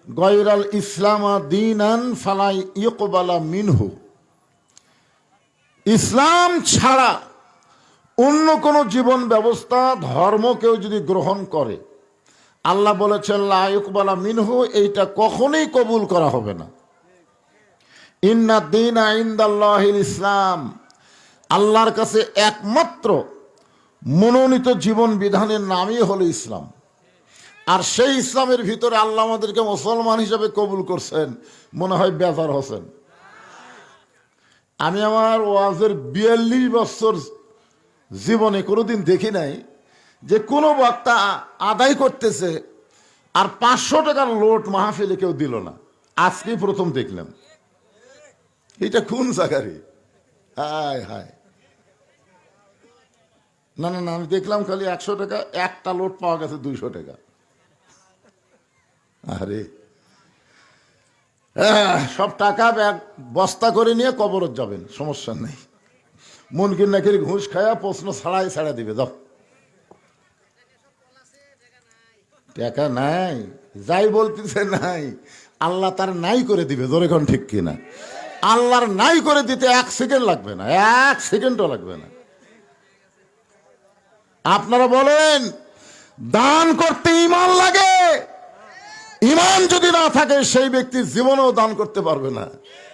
গয়রাল ইসলাম দীনান ফালা ইউকবালা মিনহু, ইসলাম ছাড়া অন্য কোনো জীবন ব্যবস্থা ধর্ম কেউ যদি গ্রহণ করে, আল্লাহ বলেছেন লা ইউকবালা মিনহু, এইটা কখনোই কবুল করা হবে না। ইন্না দীনা ইনদাল্লাহিল ইসলাম, আল্লাহর কাছে একমাত্র মনোনীত জীবন বিধানের নামই হলো ইসলাম। আর সেই ইসলামের ভিতরে আল্লাহ আমাদেরকে মুসলমান হিসেবে কবুল করছেন, মনে হয় বেজার হোসেন। আমি আমার ওয়াজের 42 বছর জীবনে কোনোদিন দেখি নাই যে কোনো বক্তা আদায় করতেছে আর 500 টাকার লোট মাহফিলে কেউ দিল না। আজকেই প্রথম দেখলাম। এটা কোন জায়গারে? হায় হায়, না না না, আমি দেখলাম খালি 100 টাকা, একটা লোট পাওয়া গেছে 200 টাকা। আরে সব টাকা ব্যাগ বস্তা করে নিয়ে কবরত যাবেন, সমস্যা নেই। মনকির নাকির ঘুষ খায়া প্রশ্ন ছাড়াই ছাড়া দিবে, যাও। টাকা নাই, যাই বলতেছে নাই, আল্লাহ তার নাই করে দিবে। জোরে কোন ঠিক কিনা? আল্লাহর নাই করে দিতে 1 সেকেন্ড লাগবে না, 1 সেকেন্ডও লাগবে না। আপনারা বলেন দান করতে ঈমান লাগে? ঈমান যদি না থাকে সেই ব্যক্তি জীবনেও দান করতে পারবে না।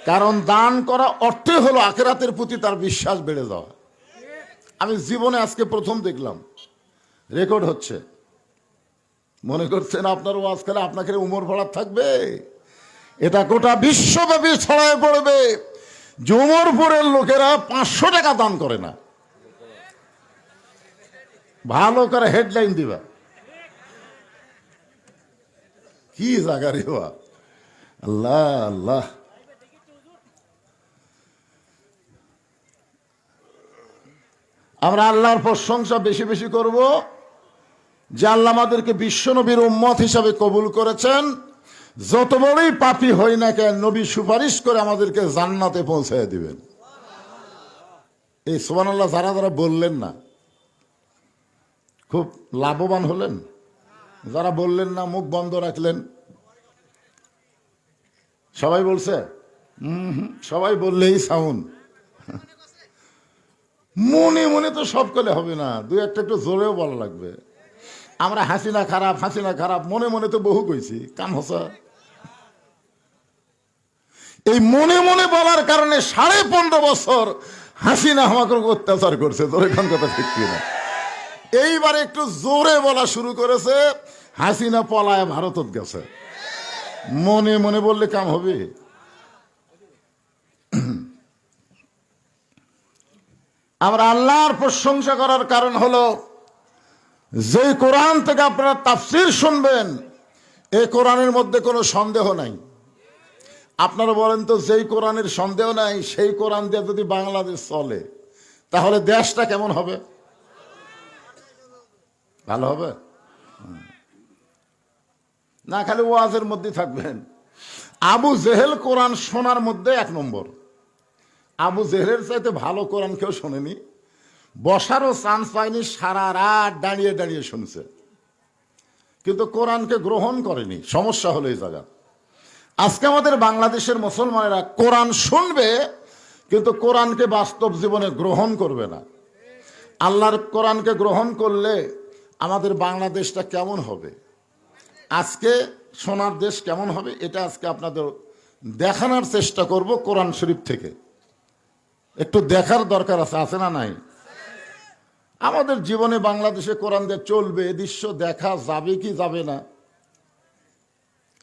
কারণ দান করা অর্থই হলো আখিরাতের প্রতি তার বিশ্বাস বেড়ে যাওয়া। আমি জীবনে আজকে প্রথম দেখলাম, রেকর্ড হচ্ছে। মনে করছেন আপনার ওয়াজ খেলে আপনাকে উমর ভাড়া থাকবে? এটা গোটা বিশ্বব্যাপী ছড়ায় পড়বে যে উমরপুরের লোকেরা 500 টাকা দান করে না। ভালো করে হেডলাইন দিবা। কি জায়গা রে বাবা, আল্লাহ আল্লাহ। আমরা আল্লাহর প্রশংসা বেশি বেশি করব যে আল্লাহ আমাদেরকে বিশ্বনবীর উম্মত হিসাবে কবুল করেছেন। যত বড়ই পাপী হই না কেন, নবী সুপারিশ করে আমাদেরকে জান্নাতে পৌঁছায় দিবেন। এই সুবহানাল্লাহ যারা যারা বললেন না, খুব লাভবান হলেন। যারা বললেন না, মুখ বন্ধ রাখলেন। সবাই বলছে? সবাই বললেই সাউন্ড। মনে মনে তো সব করলে হবে না, দুই একটা একটু জোরেও বলা লাগবে। আমরা হাসিনা খারাপ, হাসিনা খারাপ, মনে মনে তো বহু কইছি, কাম হসা। এই মনে মনে বলার কারণে 15.5 বছর হাসিনা আমাকে অত্যাচার করছে। তোর এখন কথা ঠিক কিনা? এইবার একটু জোরে বলা শুরু করেছে, হাসিনা পলায় ভারতত গেছে। মনে মনে বললে কাম হবে? আমরা আল্লাহর প্রশংসা করার কারণ হলো যে কোরআন থেকে আপনারা তাফসীর শুনবেন, এই কোরআনের মধ্যে কোনো সন্দেহ নাই। আপনারা বলেন তো, যেই কোরআনের সন্দেহ নাই সেই কোরআন দিয়ে যদি বাংলাদেশ চলে তাহলে দেশটা কেমন হবে? ভালো হবে না? খালি ওয়াজের মধ্যে থাকবেন। আবু জেহেল কোরআন শোনার মধ্যে 1 নম্বর। আবু জেহেলের চাইতে ভালো কোরআন কেউ শোনেনি। বসারও চান্স পায়নি, সারা রাত দাঁড়িয়ে দাঁড়িয়ে শুনছে, কিন্তু কোরআনকে গ্রহণ করেনি। সমস্যা হলো এই জায়গা। আজকে আমাদের বাংলাদেশের মুসলমানেরা কোরআন শুনবে কিন্তু কোরআনকে বাস্তব জীবনে গ্রহণ করবে না। আল্লাহর কোরআনকে গ্রহণ করলে আমাদের বাংলাদেশটা কেমন হবে, আজকে সোনার দেশ কেমন হবে, এটা আজকে আপনাদের দেখানোর চেষ্টা করব কোরআন শরীফ থেকে। একটু দেখার দরকার আছে, আছে না নাই? আমাদের জীবনে বাংলাদেশে কোরআন দিয়ে চলবে, এ দৃশ্য দেখা যাবে কি যাবে না,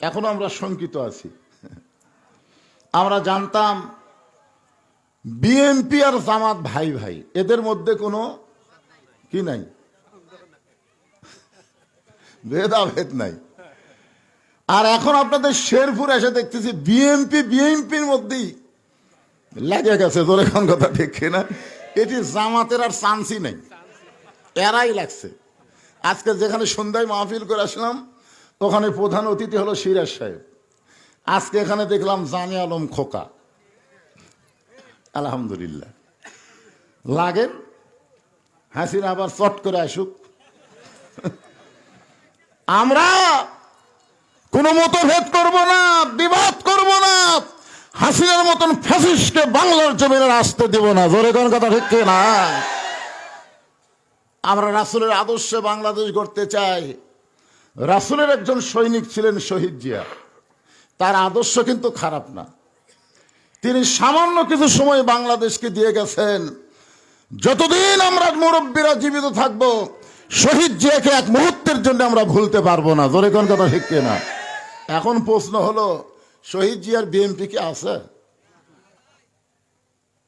এখনো আমরা শঙ্কিত আছি। আমরা জানতাম বিএনপি আর জামাত ভাই ভাই, এদের মধ্যে কোনো কি নাই, ভেদাভেদ নাই। আর এখন আপনাদের শেরপুর এসে দেখতেছি বিএনপির মধ্যেই লেগে গেছে। ধরে কোন কথা ঠিক না? এটি জামাতের আর চান্সই নেই, এরাই লাগছে। আজকে যেখানে সন্ধ্যায় মাহফিল করে আসলাম, ওখানে প্রধান অতিথি হলো সিরাজ সাহেব। আজকে এখানে দেখলাম জানে আলম খোকা। আলহামদুলিল্লাহ, লাগেন। হাসিনা আবার চট করে আসুক। আমরা কোনো মতভেদ করব না, বিবাদ করব না, হাসিনার মতন ফ্যাসিস্টকে বাংলার জমিনে আসতে দেব না। জোরে কোন কথা ঠিক কি না? আমরা রাসূলের আদর্শে বাংলাদেশ গড়তে চাই। রাসূলের একজন সৈনিক ছিলেন শহীদ জিয়া, তার আদর্শ কিন্তু খারাপ না। তিনি সামান্য কিছু সময় বাংলাদেশকে দিয়ে গেছেন। যতদিন আমরা মুরব্বীরা জীবিত থাকবো, শহীদ জিয়াকে এক মুহূর্তের জন্য আমরা ভুলতে পারবো না। জোরে কোন কথা ঠিক কি না? এখন প্রশ্ন হলো, শহীদ জিয়ার বিএনপি কি আছে?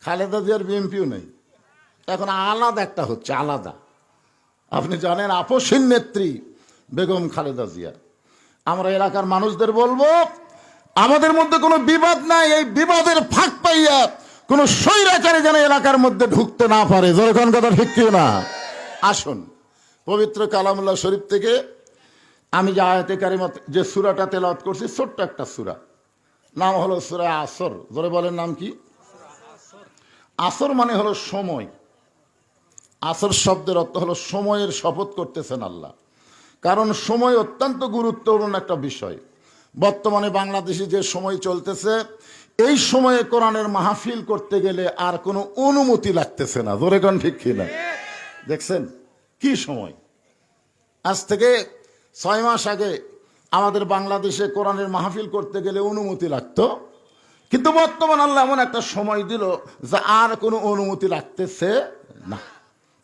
খালেদা জিয়ার বিএনপিও নেই। এখন আলাদা একটা হচ্ছে, আলাদা। আপনি জানেন আপসহীন নেত্রী বেগম খালেদা জিয়া। আমরা এলাকার মানুষদের বলবো, আমাদের মধ্যে কোনো বিবাদ নাই, এই বিবাদের ফাঁক পাইয়া কোন স্বৈরাচারী যেন এলাকার মধ্যে ঢুকতে না পারে। যখন কথা ঠিক কি না? আসুন পবিত্র কালামুল্লাহ শরীফ থেকে আমি যে আয়াতে কারিমা যে সূরাটা তেলাওয়াত করছি, ছোট্ট একটা সূরা, নাম হলো সূরা আসর। জোরে বলেন, নাম কি? আসর মানে হলো সময়। আসর শব্দের অর্থ হলো সময়ের শপথ করতেছেন আল্লাহ। কারণ সময় অত্যন্ত গুরুত্বপূর্ণ একটা বিষয়। বর্তমানে বাংলাদেশে যে সময় চলতেছে, এই সময়ে কোরআনের মাহফিল করতে গেলে আর কোনো অনুমতি লাগতেছে না। জোরে কোন ঠিক কিনা? দেখছেন কি সময়? আজ থেকে 6 মাস আগে আমাদের বাংলাদেশে কোরআনের মাহফিল করতে গেলে অনুমতি লাগতো, কিন্তু বর্তমান আল্লাহ এমন একটা সময় দিল যে আর কোনো অনুমতি লাগতেছে না।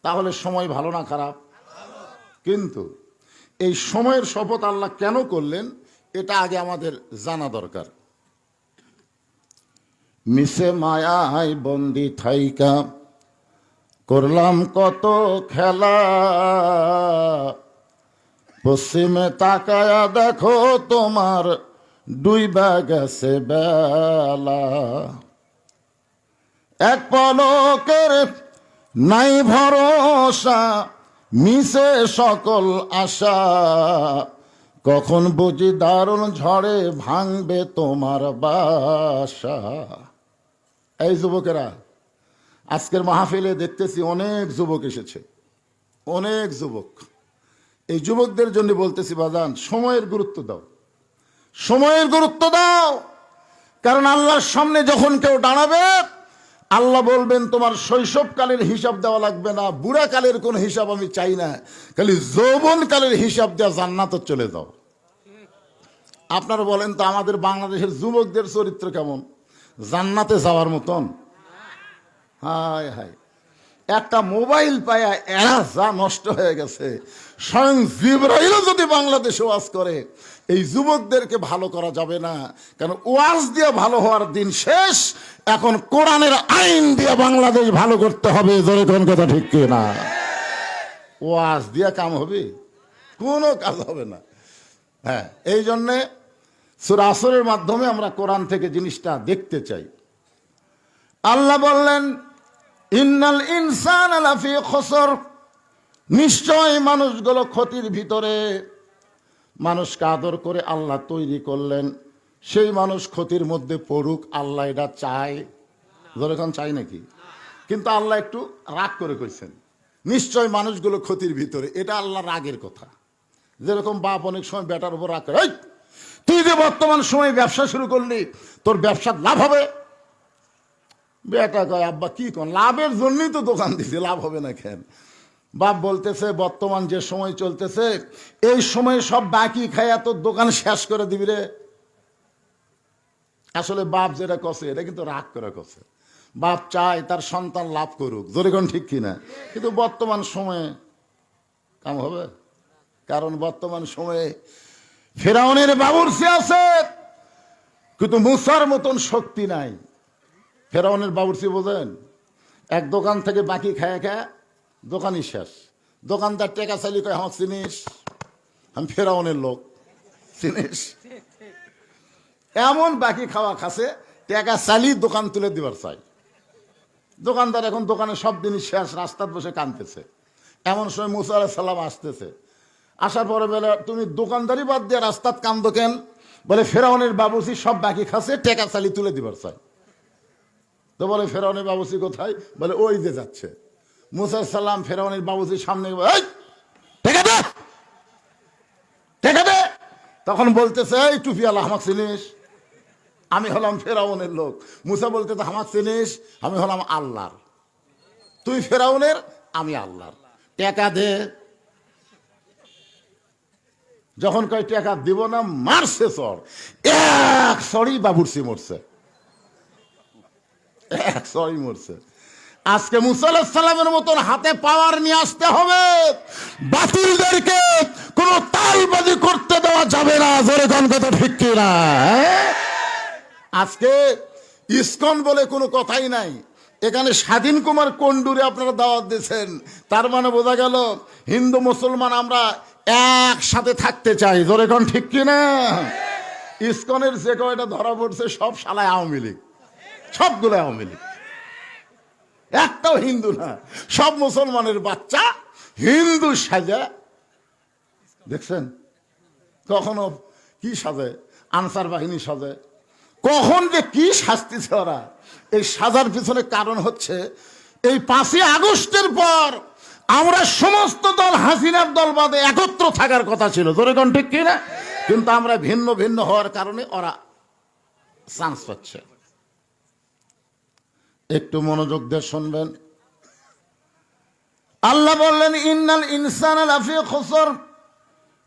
তাহলে সময় ভালো না খারাপ? কিন্তু এই সময়ের শপথ আল্লাহ কেন করলেন, এটা আগে আমাদের জানা দরকার। মিশে মায়ায় বন্দি থাইকা করলাম কত খেলা, পশ্চিমে তাকায়া দেখো তোমার ডুইবা গেছে বেলা, এক পলকের নাই ভরসা, মিশে সকল আশা, কখন বুঝি দারুণ ঝড়ে ভাঙবে তোমার বাসা। এই যুবকেরা, আজকের মাহফিলে দেখতেছি অনেক যুবক এসেছে, অনেক যুবক। এই যুবকদের জন্য বলতেছি, বাজান সময়ের গুরুত্ব দাও, সময়ের গুরুত্ব দাও। কারণ আল্লাহর সামনে যখন কেউ দাঁড়াবে, আল্লাহ বলবেন তোমার শৈশবকালের হিসাব দেওয়া লাগবে না, বুড়াকালের কোন হিসাব আমি চাই না, খালি যৌবনকালের হিসাব দেওয়া, জান্নাতে চলে যাও। আপনারা বলেন তো, আমাদের বাংলাদেশের যুবকদের চরিত্র কেমন? জান্নাতে যাওয়ার মতন? হায় হায়, একটা মোবাইল পায়া এরা যা নষ্ট হয়ে গেছে। স্বয়ং জিবরাইলও যদি বাংলাদেশে ওয়াজ করে, এই যুবকদেরকে ভালো করা যাবে না। কারণ ওয়াজ দিয়ে ভালো হওয়ার দিন শেষ, এখন কোরআনের আইন দিয়ে বাংলাদেশ ভালো করতে হবে। জোরে কোন কথা ঠিক কি না? ওয়াজ দিয়ে কাম হবে? কোনো কাজ হবে না। হ্যাঁ, এই জন্যে সূরা আসরের মাধ্যমে আমরা কোরআন থেকে জিনিসটা দেখতে চাই। আল্লাহ বললেন, ইন্নাল ইনসানা লাফি খুসর, নিশ্চয় মানুষগুলো ক্ষতির ভিতরে। মানুষকে আদর করে আল্লাহ তৈরি করলেন, সেই মানুষ ক্ষতির মধ্যে পড়ুক, আল্লাহ এটা চায়? যেরকম চাই নাকি? কিন্তু আল্লাহ একটু রাগ করে কইছেন, নিশ্চয় মানুষগুলো ক্ষতির ভিতরে। এটা আল্লাহ রাগের কথা। যেরকম বাপ অনেক সময় বেটার উপর রাগ করে, এই তুই যে বর্তমান সময়ে ব্যবসা শুরু করলি, তোর ব্যবসার লাভ হবে। বেটা কয়, আব্বা কি কোন, লাভের জন্যই তো দোকান দিছে, লাভ হবে না কেন? বাপ বলতেছে, বর্তমান যে সময় চলতেছে, এই সময়ে সব বাকি খায়া তোর দোকান শেষ করে দিবি রে। আসলে বাপ যেটা কছে, এটা কিন্তু রাগ করে কছে। বাপ চায় তার সন্তান লাভ করুক। জোরে কোন ঠিক কিনা? কিন্তু বর্তমান সময়ে কাম হবে? কারণ বর্তমান সময়ে ফেরাউনের বাবুর্চি আছে, কিন্তু মুসার মতন শক্তি নাই। ফেরাউনের বাবুর্চি বোঝেন? এক দোকান থেকে বাকি খায় খায় দোকানই শেষ। দোকানদার টেকা চাইলি কয়, আমার চিনিস, আমি ফেরাউনের লোক, চিনিস? এমন বাকি খাওয়া খাসে, টেকা চালি দোকান তুলে দিবার চাই। দোকানদার এখন দোকানে সব জিনিস শেষ, রাস্তার বসে কাঁদতেছে। এমন সময় মুসা আলাইহিস সালাম আসতেছে। আসার পরে বলে, তুমি দোকানদারি বাদ দিয়ে রাস্তাত কান্দো কেন? বলে, ফেরাউনের বাবুর্চি সব বাকি খাসে, টেকা চালি তুলে দিবার চাই। তো বলে, ফেরাউনের বাবুর্চি কোথায়? বলে, ওই যে যাচ্ছে। মুসা আলাইহিস সালাম ফেরাউনের বাবুর্চির সামনে, টেকা দে, টেকা দে। তো তখন বলতেছে, এই টুপিওয়ালা, আমাকে চিনিস? আমি হলাম ফেরাউনের লোক। মুসা বলতেছে, আমাকে চিনিস? আমি হলাম আল্লাহর। তুই ফেরাউনের, আমি আল্লাহর। টাকা দে। যখন কয় টাকা দিব না, মারছে চর। এক সরি বাবুরসি মরছে, এক সরি মরছে। আজকে মুসা আলাইহিস সালামের মতন হাতে পাওয়ার নিয়ে আসতে হবে। বাতিলদেরকে কোনো তালবাজি করতে দেওয়া যাবে না। জোরে কোন কথা ঠিক কিনা? আজকে ইসকন বলে কোনো কথাই নাই। এখানে স্বাধীন কুমার কুণ্ডুরে আপনারা দাওয়াত দিয়েছেন, তার মানে বোঝা গেল হিন্দু মুসলমান আমরা একসাথে থাকতে চাই। জোরে কোন ঠিক কিনা? ইসকনের যে কয়টা ধরা পড়ছে সব শালায় আওয়ামী লীগ, সবগুলো আওয়ামী লীগ, একটাও হিন্দু না। সব মুসলমানের বাচ্চা হিন্দু সাজা। দেখছেন কখনো কি সাজে? আনসার বাহিনী সাজে। কখন যে কি শাস্তিছে ওরা। এই সাজার পিছনে কারণ হচ্ছে এই 5ই আগস্টের পর আমরা সমস্ত দল, হাসিনার দল বাদে একত্র থাকার কথা ছিল। জোরে কোন ঠিক কিনা? কিন্তু আমরা ভিন্ন ভিন্ন হওয়ার কারণে ওরা চান্স পাচ্ছে। একটু মনোযোগ দিয়ে শুনবেন। আল্লাহ বললেন, ইন্নাল ইনসানা লাফি খুসর,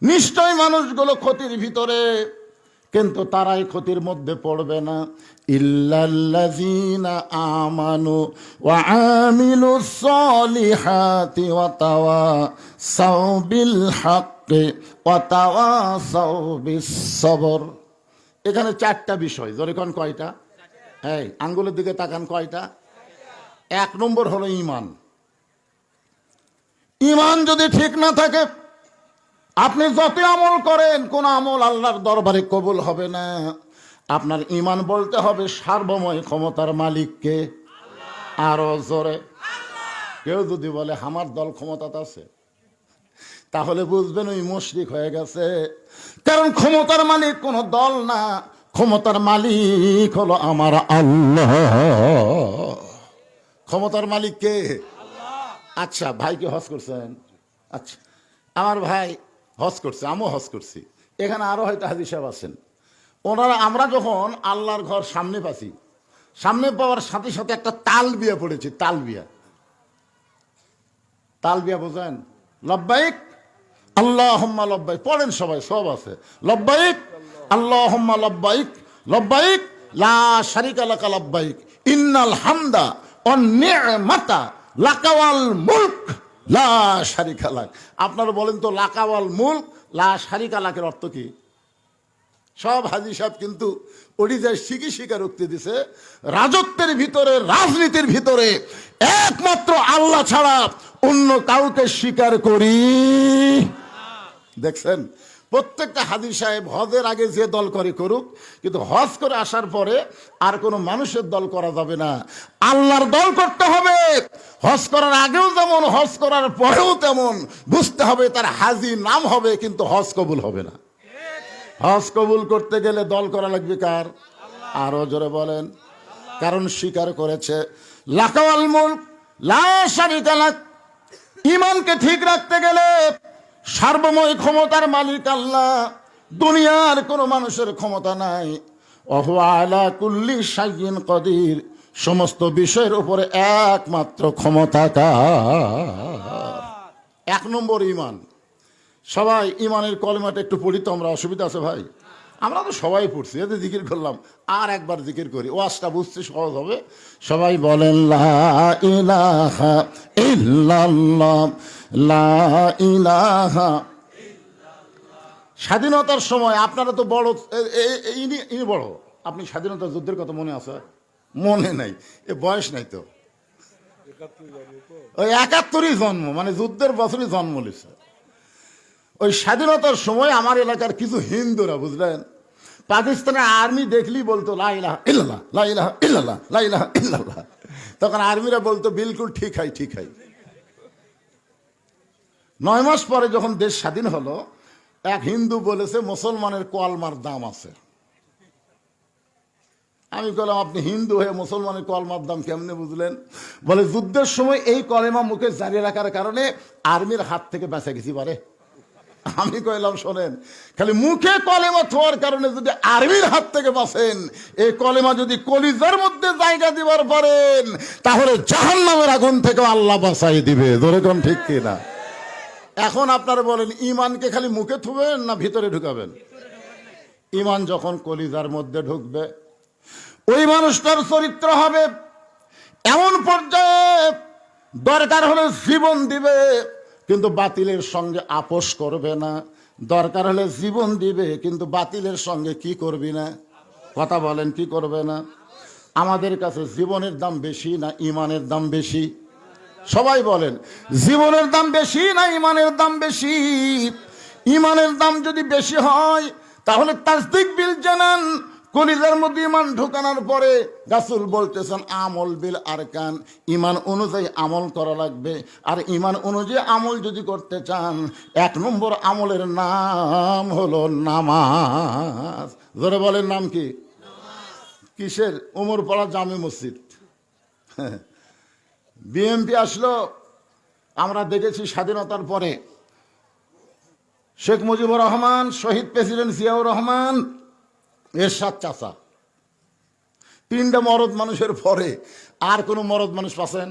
নিশ্চয় মানুষগুলো ক্ষতির ভিতরে, কিন্তু তারাই ক্ষতির মধ্যে পড়বে না। ইল্লাল্লাযীনা আমানু ওয়া আমিলুস সলিহাতি ওয়া তাওয়াসাউ বিল হাক্কি ওয়া তাওয়াসাউ বিস সবর। এখানে 4টা বিষয়। জোরে কোন কয়টা? এই আঙ্গুলের দিকে তাকান, কয়টা? 1 নম্বর হলো ঈমান। ঈমান যদি ঠিক না থাকে, আপনি যত আমল করেন, কোন আমল আল্লাহর দরবারে কবুল হবে না। আপনার ঈমান বলতে হবে সার্বময় ক্ষমতার মালিককে। আরো জোরে। কেউ যদি বলে আমার দল ক্ষমতাতে আছে, তাহলে বুঝবেন ওই মুশরিক হয়ে গেছে। কারণ ক্ষমতার মালিক কোন দল না, ক্ষমতার মালিক হলো আমার আল্লাহ। ক্ষমতার মালিক কে? আচ্ছা, ভাই কি হজ করছেন? আচ্ছা, আমার ভাই হজ করছে, আমিও হজ করছি। এখানে আরো হয়তো হাজী সাহেব আছেন। ওনারা, আমরা যখন আল্লাহর ঘর সামনে পাচ্ছি, সামনে পাওয়ার সাথে সাথে একটা তালবিয়া পড়েছি। তালবিয়া, তালবিয়া বোঝেন? লব্বাইক আল্লাহুম্মা লব্বাইক পড়েন সবাই, সব আছে। লব্বাইক আল্লাহুম্মা লব্বাইক, লব্বাইক লা শারিকা লাকা লব্বাইক, ইন্নাল হামদা ওয়ান নি'মাতা লাকা ওয়াল মুলক লা শারিকা লাক। আপনারা বলেন তো, লাকা ওয়াল মুলক লা শারিকা লাকের অর্থ কি? সব হাজী সাহেব কিন্তু ওড়িশায় শিখি স্বীকারোক্তি দিছে, রাজত্বের ভিতরে, রাজনীতির ভিতরে একমাত্র আল্লাহ ছাড়া অন্য কাউকে স্বীকার করি। দেখছেন, প্রত্যেকটা হাজী সাহেব হজের আগে যে দল করে করুক, কিন্তু হজ করে আসার পরে আর কোনো মানুষের দল করা যাবে না, আল্লাহর দল করতে হবে। হজ করার আগেও যেমন, হজ করার পরেও তেমন। বুঝতে হবে তার হাজী নাম হবে, কিন্তু হজ কবুল হবে না। হজ কবুল করতে গেলে দল করা লাগবে কার? আরো জোরে বলেন। কারণ স্বীকার করেছে লাকা ওয়াল মুলক লা শারিকা লাক। ঈমানকে ঠিক রাখতে গেলে সার্বময় ক্ষমতার মালিক আল্লাহ, দুনিয়ার কোনো মানুষের ক্ষমতা নাই। ওয়া আলা কুল্লি শাইইন কাদির, সমস্ত বিষয়ের উপরে একমাত্র ক্ষমতা তার। 1 নম্বর ঈমান। সবাই ঈমানের কলেমাটা একটু পড়ি তো আমরা, অসুবিধা আছে ভাই? আমরা তো সবাই পড়ছি, এতে জিকির করলাম, আর একবার জিকির করি, ওয়াজটা বুঝতে সহজ হবে। সবাই বলেন লা ইলাহা ইল্লাল্লাহ, লা ইলাহা। স্বাধীনতার সময় আপনারা তো বড়, ইনি বড়, আপনি স্বাধীনতা যুদ্ধের কথা মনে আছে? মনে নাই, এ বয়স নাই তো। ওই 71ই জন্ম, মানে যুদ্ধের বছরই জন্ম নিছে। ওই স্বাধীনতার সময় আমার এলাকার কিছু হিন্দুরা, বুঝলেন, পাকিস্তানের আর্মি দেখলেই বলতো লা ইলাহা ইল্লাল্লাহ, লা ইলাহা ইল্লাল্লাহ, লা ইলাহা ইল্লাল্লাহ। তখন আর্মিরা বলতো বিলকুল ঠিক হয়, ঠিক হয়। 9 মাস পরে যখন দেশ স্বাধীন হলো, এক হিন্দু বলেছে মুসলমানের কলমার দাম আছে। আমি বললাম, আপনি হিন্দু হয়ে মুসলমানের কলমার দাম কেমনে বুঝলেন? বলে, যুদ্ধের সময় এই কলেমা মুখে জারি রাখার কারণে আর্মির হাত থেকে বেঁচে গেছি। বারে আমি কইলাম শোনেন, খালি মুখে কলেমা থোয়ার কারণে যদি আরবির হাত থেকে বাঁচেন, এই কলেমা যদি কলিজার মধ্যে জায়গা দিবার পারেন, তাহলে জাহান্নামের আগুন থেকে আল্লাহ বাঁচাই দিবে। ধরে কোন ঠিক কিনা? এখন আপনারা বলেন, ইমানকে খালি মুখে থুবেন না ভিতরে ঢুকাবেন? ইমান যখন কলিজার মধ্যে ঢুকবে, ওই মানুষটার চরিত্র হবে এমন পর্যায়ে, দরকার হলে জীবন দিবে কিন্তু বাতিলের সঙ্গে আপোষ করবে না। দরকার হলে জীবন দিবে কিন্তু বাতিলের সঙ্গে কি করবি না? কথা বলেন, কি করবে না? আমাদের কাছে জীবনের দাম বেশি না ইমানের দাম বেশি? সবাই বলেন, জীবনের দাম বেশি না ইমানের দাম বেশি? ইমানের দাম যদি বেশি হয় তাহলে তাসদিক বিল জানান, কলিজার মধ্যে ইমান ঢোকানোর পরে রাসূল বলতেছেন আমল বিল আরকান, ইমান অনুযায়ী আমল করা লাগবে। আর ইমান অনুযায়ী আমল যদি করতে চান, 1 নম্বর আমলের নাম হলো নামাজ। ধরে বলেন, নাম কি? কিসের? উমরপাড়া জামে মসজিদ। বিএমপি আসলো, আমরা দেখেছি স্বাধীনতার পরে শেখ মুজিবুর রহমান, শহীদ প্রেসিডেন্ট জিয়াউর রহমান, এরশাদ চাচা, 3টা মরদ মানুষের পরে আর কোন মরদ মানুষ পাচ্ছেন?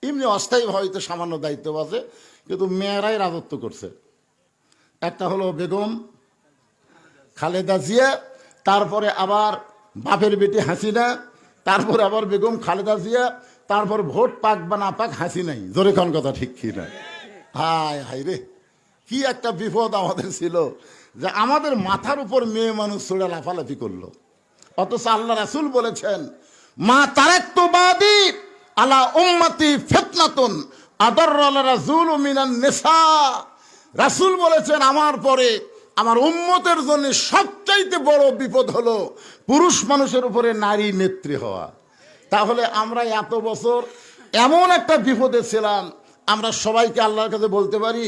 এমনি অস্থায়ী হয়তো সামান্য দায়িত্ব আছে, কিন্তু মেয়েরাই রাজত্ব করছে। একটা হলো বেগম খালেদা জিয়া, তারপরে আবার বাপের বেটি হাসিনা, তারপরে আবার বেগম খালেদা জিয়া, তারপর ভোট পাক বা না পাক হাসিনাই। জোরে কোন কথা ঠিক কি না? হায় হায় রে, কি একটা বিপদ আমাদের ছিল যে আমাদের মাথার উপর মেয়ে মানুষ ছুড়ে লাফালাফি করলো। অথচ আল্লাহ রাসূল বলেছেন, মা তারাকতু বাদি আলা উম্মতি ফিতনাতুন আদাররা রাসূলু মিনান নিসা। রাসূল বলেছেন, আমার পরে আমার উম্মতের জন্য সবচাইতে বড় বিপদ হলো পুরুষ মানুষের উপরে নারী নেত্রী হওয়া। তাহলে আমরা এত বছর এমন একটা বিপদে ছিলাম, আমরা সবাইকে আল্লাহর কাছে বলতে পারি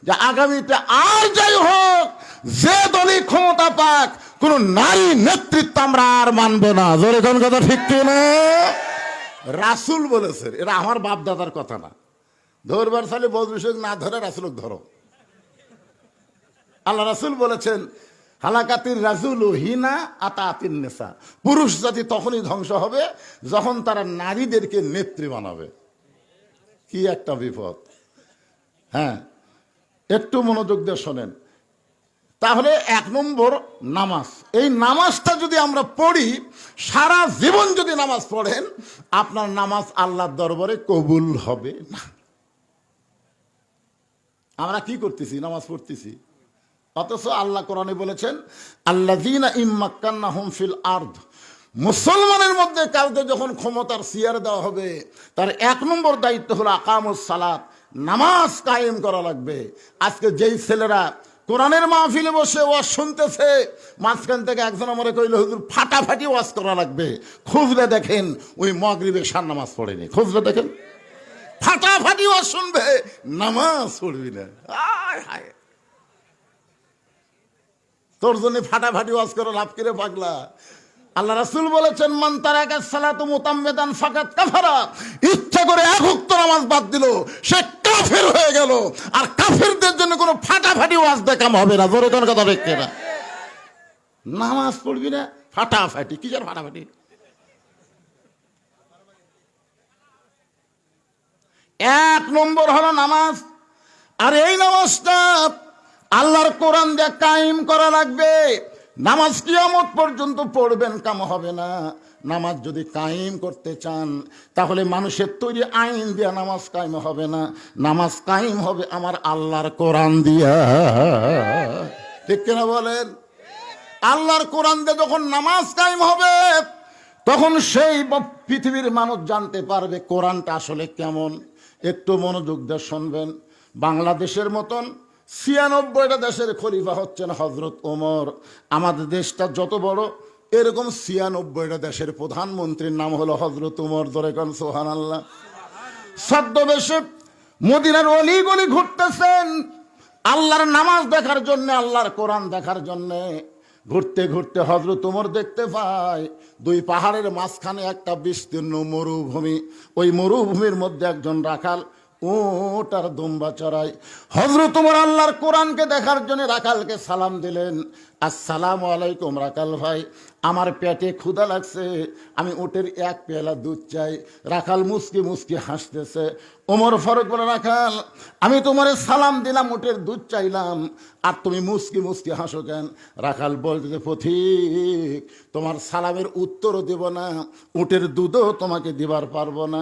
যে আগামীতে আর যাই হোক, যে দলই ক্ষমতা পাক, কোন নারী নেতৃত্ব আমরা আর মানব না। জোরে কোন কথা ঠিক না? রাসূল বলেছেন, এটা আমার বাপ দাদার কথা না। ধরবার সালে বজবিষয় না ধরে রাসূলক ধরো। আল্লাহ রাসূল বলেছেন, হালাকাতির রাজুলু হিনা আতাতিন নিসা, পুরুষ জাতি তখনই ধ্বংস হবে যখন তারা নারীদেরকে নেত্রী বানাবে। কি একটা বিপদ! হ্যাঁ, একটু মনোযোগ দিয়ে শোনেন। তাহলে 1 নম্বর নামাজ। এই নামাজটা যদি আমরা পড়ি, সারা জীবন যদি নামাজ পড়েন, আপনার নামাজ আল্লাহর দরবারে কবুল হবে না। আমরা কি করতেছি? নামাজ পড়তেছি, অথচ আল্লাহ কোরআনে বলেছেন, আল্লাযীনা ইম্মাক্কান্নাহুম ফিল আরদ, মুসলমানের মধ্যে কাউকে যখন ক্ষমতার চেয়ার দেওয়া হবে, তার 1 নম্বর দায়িত্ব হলো আকামুস সালাত, নামাজ কায়েম করা লাগবে। আজকে যেই ছেলেরা কোরআনের মাহফিলে বসে ওয়াজ শুনতেছে, মাঝখান থেকে একজন আমারে কইল, হুজুর ফাটাফাটি ওয়াজ করা লাগবে, খুঁজলে দেখেন ওই মাগরিবে শান নামাজ পড়েনি। খুঁজলে দেখেন ফাটাফাটি ওয়াজ শুনবে, নামাজ পড়বি না। হায় হায়, তোর জন্য ফাটাফাটি ওয়াজ করে লাভ করে পাগলা। আল্লাহ রাসূল বলেছেন, মান তারাকা সালাতু মুতাম্মিদান ফাকাত কাফারা, ইচ্ছা করে 1 ওয়াক্ত নামাজ বাদ দিল, সে কাফের হয়ে গেল। আর কাফেরদের জন্য কোনো ফাটাফাটি ওয়াজ দেখাম হবে না। জোরে কোন কথা ঠিক না? নামাজ পড়বি না, ফাটাফাটি কিসের ফাটাফাটি? 1 নম্বর হলো নামাজ। আর এই নামাজটা আল্লাহর কোরআন দিয়ে কায়েম করা লাগবে। নামাজ কিয়ামত পর্যন্ত পড়বেন, কাম হবে না। নামাজ যদি কায়েম করতে চান, তাহলে মানুষের তৈরি আইন দিয়ে নামাজ কায়েম হবে না। নামাজ কায়েম হবে আমার আল্লাহর কোরআন দিয়া। ঠিক কিনা বলেন? আল্লাহর কোরআন দিয়ে যখন নামাজ কায়েম হবে, তখন সেই পৃথিবীর মানুষ জানতে পারবে কোরআনটা আসলে কেমন। একটু মনোযোগ দিয়ে শুনবেন। বাংলাদেশের মতন 96টা দেশের খলিফা হচ্ছেন হযরত ওমর। আমাদের দেশটা যত বড়, এরকম 96টা দেশের প্রধানমন্ত্রীর নাম হলো হযরত ওমর। জোরে কোন সুবহানাল্লাহ। ছদ্মবেশে মদিনার অলিগলি ঘুরতেছেন আল্লাহর নামাজ দেখার জন্য, আল্লাহর কোরআন দেখার জন্য। ঘুরতে ঘুরতে হযরত ওমর দেখতে পায় 2 পাহাড়ের মাঝখানে একটা বিস্তীর্ণ মরুভূমি। ওই মরুভূমির মধ্যে একজন রাখাল ওট আর দুম্বা চড়াই। হযরত ওমর আল্লাহর কোরআনকে দেখার জন্য রাখালকে সালাম দিলেন, আসসালামু আলাইকুম রাখাল ভাই, আমার পেটে ক্ষুধা লাগছে, আমি ওটের এক পেয়ালা দুধ চাই। রাখাল মুসকি মুসকি হাসতেছে। ওমর ফারুক বলে, রাখাল আমি তোমার সালাম দিলাম, ওটের দুধ চাইলাম, আর তুমি মুসকি মুসকি হাসো কেন? রাখাল বলতেছে, পথিক তোমার সালামের উত্তরও দেব না, ওটের দুধও তোমাকে দিবার পারবো না,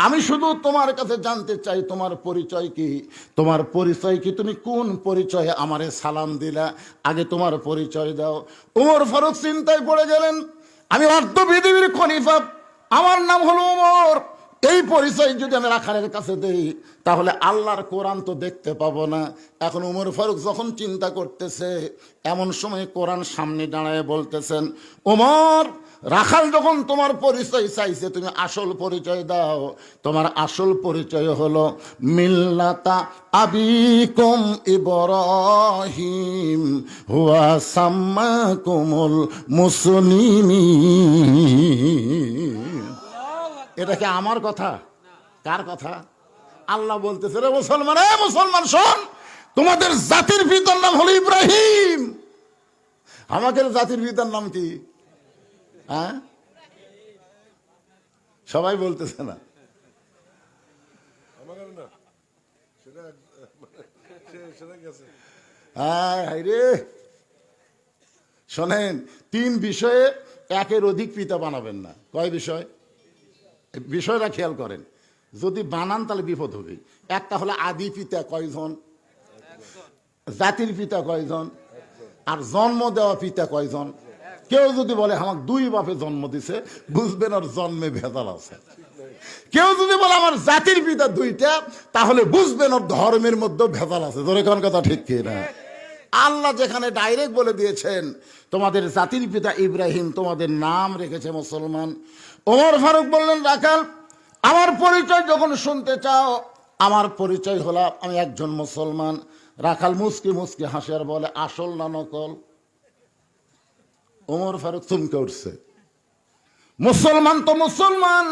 আমি শুধু তোমার কাছে জানতে চাই তোমার পরিচয় কি, তোমার পরিচয় কি, তুমি কোন পরিচয়ে আমারে সালাম দিলা, আগে তোমার পরিচয় দাও। ওমর ফারুক চিন্তায় পড়ে গেলেন, আমি অর্ধ পৃথিবীর খলিফা, আমার নাম হলো ওমর, এই পরিচয় যদি আমি রাখালের কাছে দেই তাহলে আল্লাহর কোরআন তো দেখতে পাবো না। এখন ওমর ফারুক যখন চিন্তা করতেছে, এমন সময় কোরআন সামনে দাঁড়ায় বলতেছেন, ওমর রাখাল যখন তোমার পরিচয় চাইছে, তুমি আসল পরিচয় দাও। তোমার আসল পরিচয় হলো মিল্লাতা আবিকুম ইব্রাহিম হুয়া সাম্মাকুমুল মুসলিমিন। এটা কি আমার কথা? কার কথা? আল্লাহ বলতেছে, রে মুসলমান, এ মুসলমান শোন, তোমাদের জাতির পিতার নাম হলো ইব্রাহিম। আমাদের জাতির পিতার নাম কি? হ্যাঁ, সবাই বলতেছে না। রে শোনেন, 3 বিষয়ে একের অধিক পিতা বানাবেন না। কয় বিষয়? বিষয়টা খেয়াল করেন, যদি বানান তাহলে বিপদ হবে। একটা হলো আদি পিতা কয়জন, জাতির পিতা কয়জন, আর জন্ম দেওয়া পিতা কয়জন। কেউ যদি বলে আমাকে 2 বাপে জন্ম দিছে, বুঝবেন ওর জন্মে ভেজাল আছে। কেউ যদি বলে আমার জাতির পিতা 2টা, তাহলে বুঝবেন ওর ধর্মের মধ্যে ভেজাল আছে। ধরে কোন কথা ঠিক কি না? আল্লাহ যেখানে ডাইরেক্ট বলে দিয়েছেন তোমাদের জাতির পিতা ইব্রাহিম, তোমাদের নাম রেখেছে মুসলমান। ওমর ফারুক বললেন, রাখাল আমার পরিচয় যখন শুনতে চাও, আমার পরিচয় হলো আমি একজন মুসলমান। রাখাল মুসকি মুসকি হাসে আর বলে, আসল না নকল? ওমর ফারুক চমকে উঠছে, মুসলমান তো মুসলমান,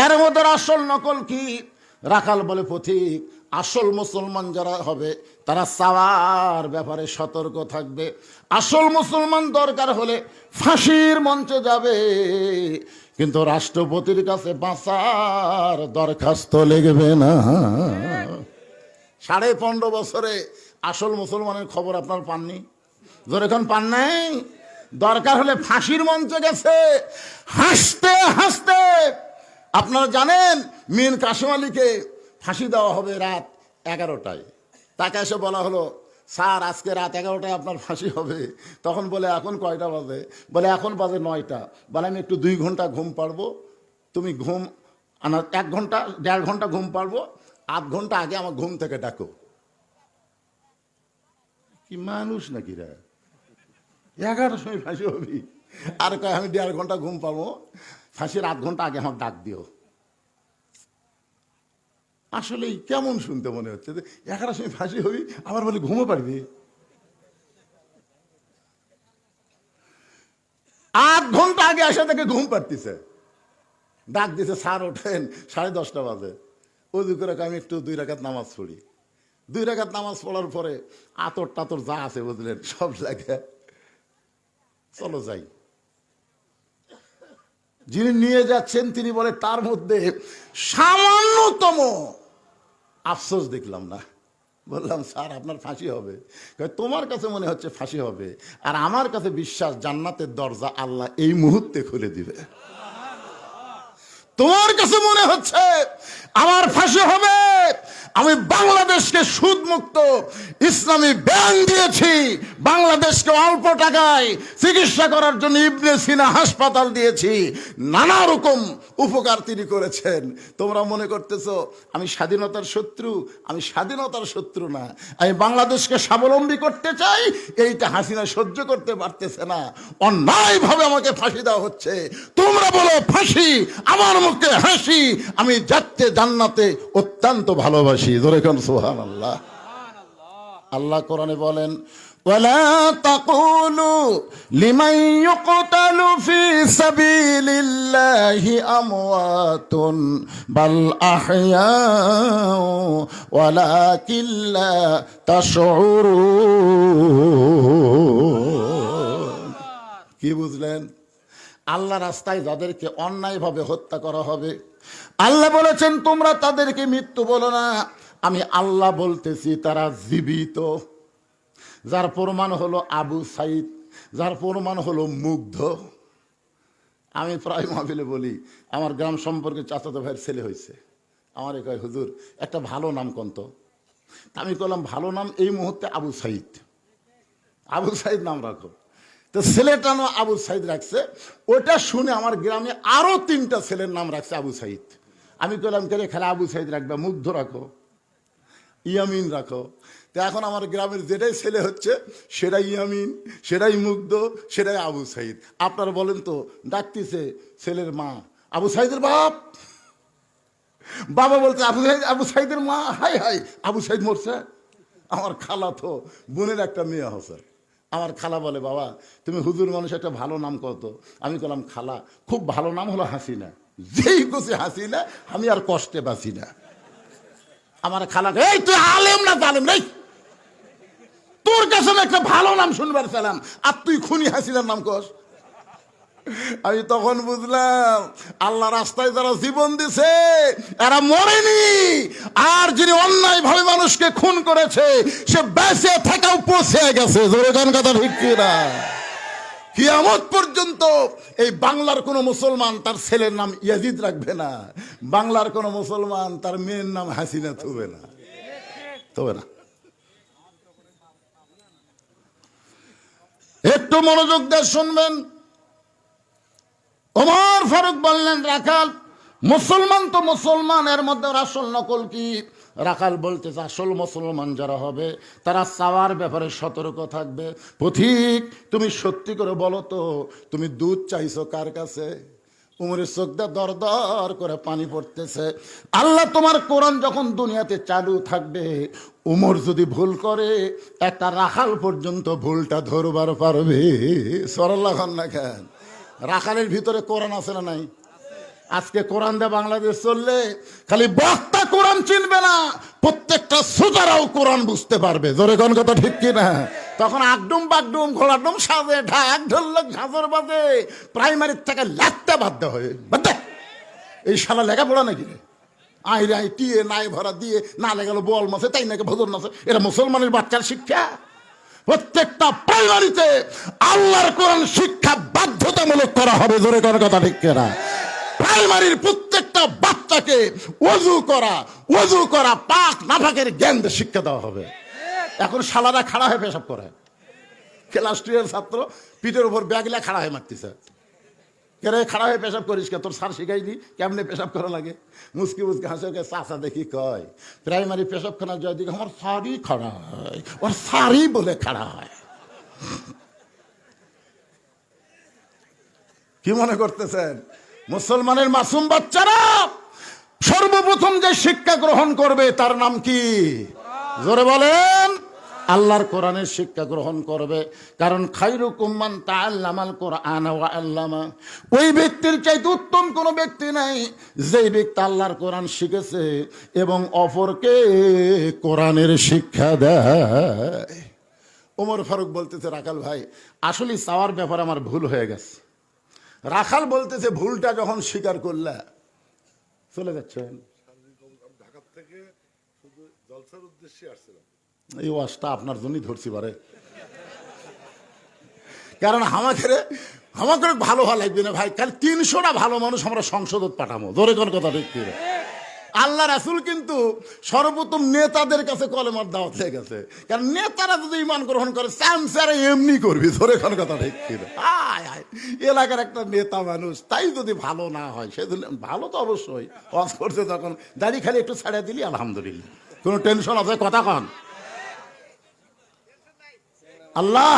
এর মধ্যে আসল নকল কি? রাখাল বলে, পথিক আসল মুসলমান যারা হবে তারা চাওয়ার ব্যাপারে সতর্ক থাকবে। আসল মুসলমান দরকার হলে ফাঁসির মঞ্চে যাবে, কিন্তু রাষ্ট্রপতির কাছে বাঁচার দরখাস্ত লিখবে না। 15.5 বছরে আসল মুসলমানের খবর আপনার পাননি? যখন পান নাই, দরকার হলে ফাঁসির মঞ্চে গেছে হাসতে হাসতে। আপনারা জানেন মীর কাসেম আলীকে ফাঁসি দেওয়া হবে রাত 11টায়। তাকে এসে বলা হলো, স্যার আজকে রাত 11টায় আপনার ফাঁসি হবে। তখন বলে, এখন কয়টা বাজে? বলে, এখন বাজে 9টা। বলে, আমি একটু 2 ঘন্টা ঘুম পারবো, তুমি ঘুম 1 ঘন্টা 1.5 ঘন্টা ঘুম পারবো, 8 ঘন্টা আগে আমার ঘুম থেকে ডাকো। কি মানুষ নাকি রে? 11টার সময় ফাঁসি হবি, আর কয় আমি 1.5 ঘন্টা ঘুম পাবো, ফাঁসির 8 ঘন্টা আগে আমার ডাক দিও। আসলে কেমন শুনতে মনে হচ্ছে যে 11টার সময় ফাঁসি হবি, আবার বলে ঘুমও পারবি। 8 ঘন্টা আগে এসে থেকে ঘুম পাড়তিছে, ডাক দিছে, স্যার ওঠেন, 10:30 বাজে। ওযু করে আমি একটু 2 রাকাত নামাজ পড়ি। 2 রাকাত নামাজ পড়ার পরে আতর টাতর যা আছে বুঝলেন সব জায়গায়, চলো যাই। যিনি নিয়ে যাচ্ছেন তিনি বলে, তার মধ্যে সামান্যতম আফসোস দেখলাম না। বললাম, স্যার আপনার ফাঁসি হবে? তোমার কাছে মনে হচ্ছে ফাঁসি হবে, আর আমার কাছে বিশ্বাস জান্নাতের দরজা আল্লাহ এই মুহূর্তে খুলে দিবে। তোমার কাছে মনে হচ্ছে আমার ফাঁসি হবে, আমি বাংলাদেশকে সুদমুক্ত ইসলামী ব্যাংক দিয়েছি, বাংলাদেশকে অল্প টাকায় চিকিৎসা করার জন্য ইবনে সিনা হাসপাতাল দিয়েছি, নানা রকম উপকার তিনি করেছেন। তোমরা মনে করতেছো আমি স্বাধীনতার শত্রু? আমি স্বাধীনতার শত্রু না, আমি বাংলাদেশকে স্বাবলম্বী করতে চাই। এইটা হাসিনা সহ্য করতে পারতেছে না, অন্যায়ভাবে আমাকে ফাঁসি দেওয়া হচ্ছে। তোমরা বলো ফাঁসি, আমার মুখে হাসি, আমি যাচ্ছে জান্নাতে অত্যন্ত ভালোবাসি। ধরে কোন সুবহানাল্লাহ। আল্লাহ কোরআনে বলেন, ولا تقولوا لمن يقتل في سبيل الله أموات بل أحياء ولكن لا تشعرون কি বুঝলেন? আল্লাহ রাস্তায় যাদেরকে অন্যায়ভাবে হত্যা করা হবে, আল্লাহ বলেছেন তোমরা তাদেরকে মৃত্যু বলো না, আমি আল্লাহ বলতেছি তারা জীবিত। যার প্রমাণ হলো আবু সাইদ, যার প্রমাণ হলো মুগ্ধ। আমি প্রায় মাহফিলে বলি, আমার গ্রাম সম্পর্কে চাচাতো ভাইয়ের ছেলে হয়েছে, আমার কয় হুজুর একটা ভালো নাম কন্ত। আমি বললাম ভালো নাম এই মুহূর্তে আবু সাইদ, আবু সাইদ নাম রাখো। তো ছেলেটা নাম আবু সাইদ রাখছে। ওটা শুনে আমার গ্রামে আরো 3টা ছেলের নাম রাখছে আবু সাইদ। আমি বললাম কে খেলা আবু সাইদ রাখবে, মুগ্ধ রাখো, ইয়ামিন রাখো। তো এখন আমার গ্রামের যেটাই ছেলে হচ্ছে সেটাই ইয়ামিন, সেটাই মুগ্ধ, সেটাই আবু সাইদ। আপনারা বলেন তো, ডাকতেছে ছেলের মা আবু সাইদের বাপ, বাবা বলছে আবু সাইদের মা, হাই হাই আবু সাইদ মরছে। আমার খালা তো বোনের একটা মেয়ে হচ্ছে, আমার খালা বলে বাবা তুমি হুজুর মানুষ একটা ভালো নাম কত। আমি বললাম খালা খুব ভালো নাম হলো হাসিনা, যেই কুছি হাসিনা আমি আর কষ্টে বাঁচি না। আমার খালাকে এই তুই আলেম না জালেম রে, তোর কাছে একটা ভালো নাম শুনবার চালাম আর তুই খুনি হাসিনার নাম কস। আমি তখন বুঝলাম আল্লাহ রাস্তায় যারা জীবন দিছে এরা মরেনি, আর যিনি অন্যায় ভাবে মানুষকে খুন করেছে সে বেঁচে থাকাও পৌঁছে গেছে। জোরে কোন কথা ঠিক কিনা? কিয়ামত পর্যন্ত এই বাংলার কোন মুসলমান তার ছেলের নাম ইয়াজিদ রাখবে না, বাংলার কোন মুসলমান তার মেয়ের নাম হাসিনা থুবে না, তবে না। একটু মনোযোগ দিয়ে শুনবেন। ওমর ফারুক বললেন রাখাল মুসলমান তো মুসলমান, এর মধ্যে আসল নকল কি? রাখাল বলতেছে আসল মুসলমান যারা হবে তারা চাওয়ার ব্যাপারে সতর্ক থাকবে। পথিক তুমি সত্যি করে বলো তো তুমি দুধ চাইছো কার কাছে? উমরের চোখ দিয়ে দর দর করে পানি পড়তেছে। আল্লাহ তোমার কোরআন যখন দুনিয়াতে চালু থাকবে, উমর যদি ভুল করে একটা রাখাল পর্যন্ত ভুলটা ধরবার পারবে। সরাল্লাহ খান না কেন? রাখালের ভিতরে কোরআন আছে না নাই? আজকে কোরআন দিয়ে বাংলাদেশ চললে খালি বক্তা কোরআন চিনবে না, প্রত্যেকটা শ্রোতারাও কোরআন বুঝতে পারবে। জোরে কোন কথা ঠিক কিনা? তখন আকডুম বাগডুম ঘোলাডুম সাজে ঢাক ঢোলক ঝাঁঝর বাজে, প্রাইমারির থেকে লাগতে বাধ্য হয়ে বাধ্য। এই শালা লেখাপড়া নাকি রে? আই রে আই টিয়ে নাই ভরা দিয়ে না লেগালো বল মাসে তাই নাকি ভোজন মাসে, এটা মুসলমানের বাচ্চার শিক্ষা? প্রত্যেকটা প্রাইমারিতে আল্লাহর কোরআন শিক্ষা বাধ্যতামূলক করা হবে। জোরে কোন কথা ঠিক কিনা? প্রাইমারির প্রত্যেকটা বাচ্চাকে ওযু করা পাক নাপাকের জ্ঞান শিক্ষা দেওয়া হবে। এখন শালারা খাড়া হয়ে পেশাব করে, ক্লাস 2 এর ছাত্র পিঠের উপর ব্যাগ নিয়ে খাড়া হয়ে মারতেছে। কেরে খাড়া হয়ে পেশাব করিস কে? তোর স্যার শিখাইনি কেমনে পেশাব করা লাগে? মুসকি মুসকি হাসে চাচা দেখি কয় প্রাইমারি পেশাবখানা জয় দিকে আমার সারি খাড়া হয়, ওর সারি বলে খাড়া হয়। কি মনে করতেছেন? মুসলমানের মাসুম বাচ্চারা সর্বপ্রথম যে শিক্ষা গ্রহণ করবে তার নাম কি? জোরে বলেন। আল্লাহর কোরআনের শিক্ষা গ্রহণ করবে। কারণ খায়রুকুম মান তাআল্লামাল কোরআন ওয়া আল্লামা, ওই ব্যক্তির চাইতে উত্তম কোনো ব্যক্তি নাই যেই ব্যক্তি আল্লাহর কোরআন শিখেছে এবং অপরকে কোরআনের শিক্ষা দেয়। ওমর ফারুক বলতেছে রাখাল ভাই আসলে চাওয়ার ব্যাপারে আমার ভুল হয়ে গেছে। রাখাল বলতেছে ভুলটা যখন স্বীকার করলে চলে যাচ্ছেন। ঢাকা থেকে শুধু জলসার উদ্দেশ্যে আসছিলাম। এই ওয়াজটা আপনার জন্যই ধরছি পারে, কারণ আমাকে ভালো হওয়া লাগবে না ভাই। কাল 300টা ভালো মানুষ আমরা সংসদত পাঠাবো। জোরে কোন কথা ঠিক কি? আল্লাহ রাসূল কিন্তু সর্বপ্রথম নেতাদের কাছে কলেমার দাওয়াত হয়ে গেছে, কারণ নেতারা যদি ঈমান গ্রহণ করে চামচারা এমনি করবি। জোরে কোন কথা ঠিক কি? এলাকার একটা নেতা মানুষ তাই যদি ভালো না হয় সেদিন ভালো তো অবশ্যই ওয়াজ করছে তখন দাড়ি খালি একটু ছাড়িয়ে দিলি আলহামদুলিল্লাহ, কোনো টেনশন আছে? কথা কন। আল্লাহ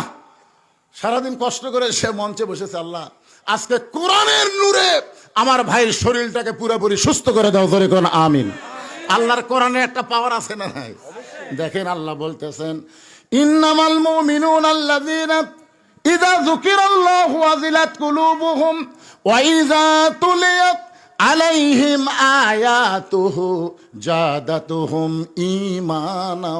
সারাদিন কষ্ট করে সে মঞ্চে বসেছে। আল্লাহ আজকে কোরআনের নূরে আমার ভাইয়ের শরীরটাকে পুরোপুরি সুস্থ করে দাও। ধরে কোন আমিন। আল্লাহর কোরআনে একটা পাওয়ার আছে না নাই? দেখেন আল্লাহ বলতেছেন ইন্নামাল মুমিনুনা আল্লাযীনা ইযা যুকিরাল্লাহু ওয়াজিলাত কুলুবুহুম ওয়া ইযা তুলিয়াত আলাইহিম আয়াতুহু জাদাতুহুম ঈমানা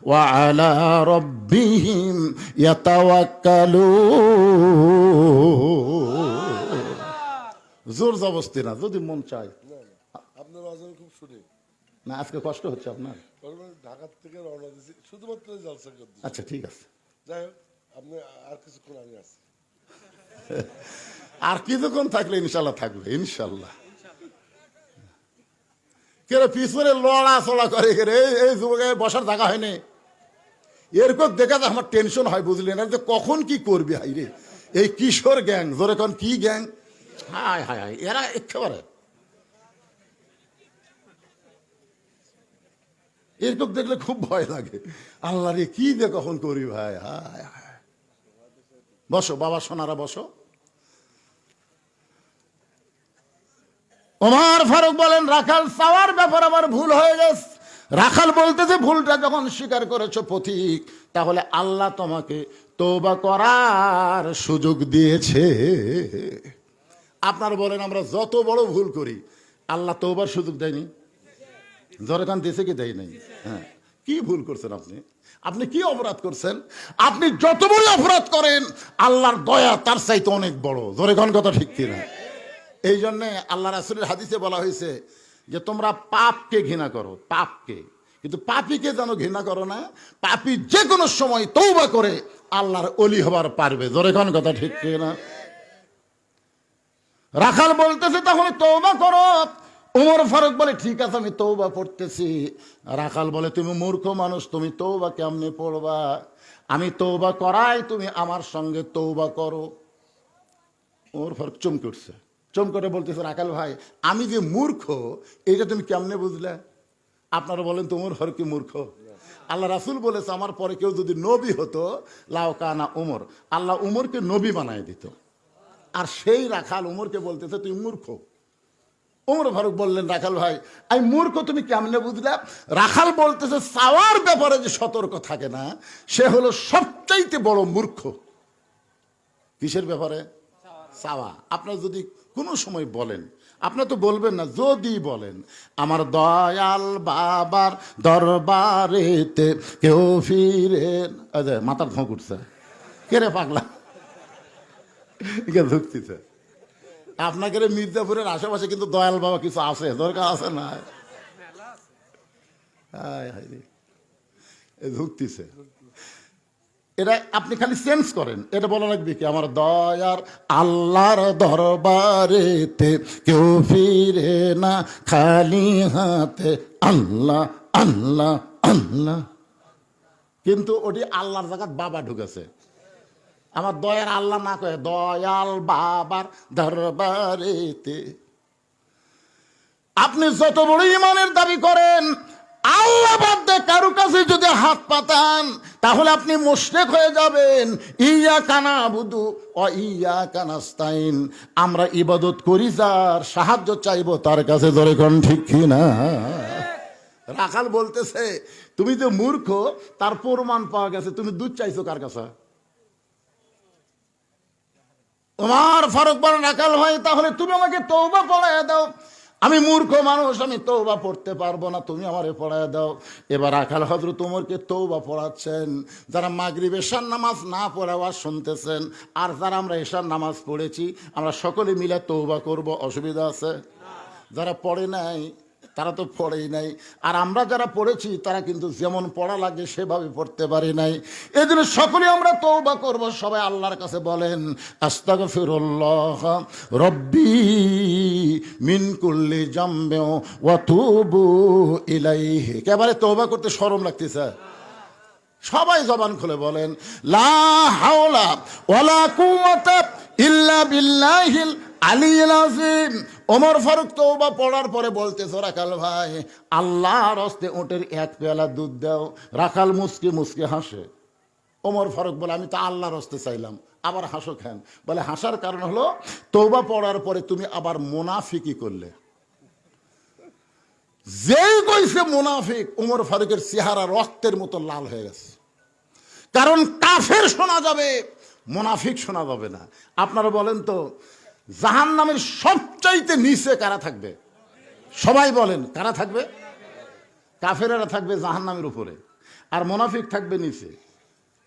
ওয়া আলা রাব্বিহিম ইয়াতাওয়াক্কালুন। জোর জবরদস্তি না, যদি মন চায়। আপনার আজান খুব শুনি না, আজকে কষ্ট হচ্ছে আপনার? ঢাকার থেকে রওনা দিয়েছি শুধুমাত্র জলসা করতে। আচ্ছা ঠিক আছে, যাই হোক, আপনি আর কিছুক্ষণ আমি আছি। আর কিছুক্ষণ থাকলে ইনশাল্লাহ থাকবে, ইনশাল্লাহ। কেন পিছনে লড়া চড়া করে রে, এই যুবকের বসার জায়গা হয়নি। এরকম দেখা যায় আমার টেনশন হয়, বুঝলেন, যে কখন কি করবে। হাই রে, এই কিশোর গ্যাং, জোরে কোন কি গ্যাং, হায় হায় হায়, এরা একেবারে এরকম দেখলে খুব ভয় লাগে। আল্লাহ রে, কি যে কখন করি ভাই। হায় হায়, বসো বাবা, সোনারা বসো। ওমর ফারুক বলেন, রাখাল চাওয়ার ব্যাপার আমার ভুল হয়ে গেছে। রাখাল বলতেছে, ভুলটা যখন স্বীকার করেছো পথিক, তাহলে আল্লাহ তোমাকে তওবা করার সুযোগ দিয়েছে। আপনারা বলেন, আমরা যত বড় ভুল করি আল্লাহ তওবার সুযোগ দেয়নি? জরকান দিয়েছে কি দেয় নাই? হ্যাঁ, কি ভুল করছেন আপনি? আপনি কি অপরাধ করছেন? আপনি যত বড় অপরাধ করেন আল্লাহর দয়া তার চাইতে অনেক বড়। জরকান কথা ঠিক কিনা? এই জন্যে আল্লাহ রাসূলের হাদিসে বলা হয়েছে যে তোমরা পাপকে ঘৃণা করো, পাপকে, কিন্তু পাপীকে যেন ঘৃণা করো না। পাপী যে কোনো সময় তওবা করে আল্লাহর ওলি হবার পারবে। জরকান কথা ঠিক কিনা? রাখাল বলতেছে, তাহলে তওবা করো। ওমর ফারুক বলে, ঠিক আছে আমি তওবা পড়তেছি। রাখাল বলে, তুমি মূর্খ মানুষ, তুমি তওবা কেমনে পড়বা? আমি তওবা করাই, তুমি আমার সঙ্গে তওবা করো। ওমর ফারুক চমকে উঠছে, চমকে বলতেছে, রাখাল ভাই, আমি যে মূর্খ এইটা তুমি কেমনে বুঝলে? আপনারা বলেন তো ওমর ফারুক কি মূর্খ? আল্লাহ রাসূল বলেছে, আমার পরে কেউ যদি নবী হতো, লাউ কানা ওমর, আল্লাহ উমরকে নবী বানায় দিত। আর সেই রাখাল উমরকে বলতেছে তুই মূর্খ। ওমর ফারুক বললেন, রাখাল ভাই আমি মূর্খ তুমি কেমনে বুঝলা? রাখাল বলতেছে, চাওয়ার ব্যাপারে যে সতর্ক থাকে না, সে হলো সবচাইতে বড় মূর্খ। কিসের ব্যাপারে? চাওয়া। আপনার যদি কোনো সময় বলেন, আপনার তো বলবেন না, যদি বলেন আমার দয়াল বাবার দরবারেতে কেউ ফিরেন, মাথার ধোঁক উঠছে, কে রে পাগলা, ঢুকতেছে। আপনাকে মির্জাপুরের আশেপাশে কিন্তু দয়াল বাবা কিছু আছে, দরকার আছে না? ঢুকতেছে, এটা আপনি খালি চেঞ্জ করেন, এটা বলা লাগবে কি, আমার দয়ার আল্লাহর দরবারেতে কেউ ফিরে না খালি হাতে, আল্লাহ আল্লাহ আল্লাহ। কিন্তু ওটি আল্লাহর জায়গায় বাবা ঢুকেছে। আমার দয়ার আল্লাহ না কয়ে দয়াল বাবার দরবারেতে। আপনি যত বড় ইমানের দাবি করেন, আল্লাহ বাদে কারো কাছে যদি হাত পাতান, তাহলে আপনি মুশরিক হয়ে যাবেন। ইয়্যাকা না'বুদু ওয়া ইয়্যাকা নাস্তাইন, আমরা ইবাদত করি যার, সাহায্য চাইবো তার কাছে। জোরে কোন ঠিক কিনা? রাখাল বলতেছে, তুমি যে মূর্খ তার প্রমাণ পাওয়া গেছে, তুমি দুধ চাইছো কার কাছে? ওমর ফারুক বলেন, রাখাল ভাই তাহলে তুমি আমাকে তওবা পড়ায় দাও। আমি মূর্খ মানুষ, আমি তওবা পড়তে পারবো না, তুমি আমারে পড়ায় দাও। এবার রাখাল হযরত ওমরকে তওবা পড়াচ্ছেন। যারা মাগরিব এশার নামাজ না পড়ে ওয়াজ শুনতেছেন, আর যারা আমরা এশার নামাজ পড়েছি, আমরা সকলে মিলে তওবা করব, অসুবিধা আছে? যারা পড়ে নাই তারা তো পড়েই নাই, আর আমরা যারা পড়েছি তারা কিন্তু যেমন পড়া লাগে সেভাবে পড়তে পারি নাই। এই জন্য সকলে আমরা তওবা করব। সবাই আল্লাহর কাছে বলেন, আস্তাগফিরুল্লাহ রব্বি মিন কুল্লি জামবি ওয়া তুবু ইলাইহি। একেবারে তওবা করতে শরম লাগতেছে? সবাই জবান খুলে বলেন, লা হাওলা ওয়ালা কুওয়াতা ইল্লা বিল্লাহিল আলিয়্যিল আযীম। ওমর ফারুক তওবা পড়ার পরে বলতেছে, রাখাল ভাই আল্লাহর হস্তে ওটের এক পেয়ালা দুধ দাও। রাখাল মুসকে মুসকে হাসে। ওমর ফারুক বলে, আমি তো আল্লাহর হস্তে চাইলাম, আবার হাসো কেন? বলে, হাসার কারণ হলো তওবা পড়ার পরে তুমি আবার মুনাফিকি করলে। যেই কইছে মুনাফিক, ওমর ফারুকের চেহারা রক্তের মতো লাল হয়ে গেছে। কারণ কাফের শোনা যাবে, মুনাফিক শোনা যাবে না। আপনারা বলেন তো জাহান্নামের সবচাইতে নিচে কারা থাকবে? সবাই বলেন কারা থাকবে? কাফেরেরা থাকবে জাহান্নামের উপরে, আর মুনাফিক থাকবে নিচে।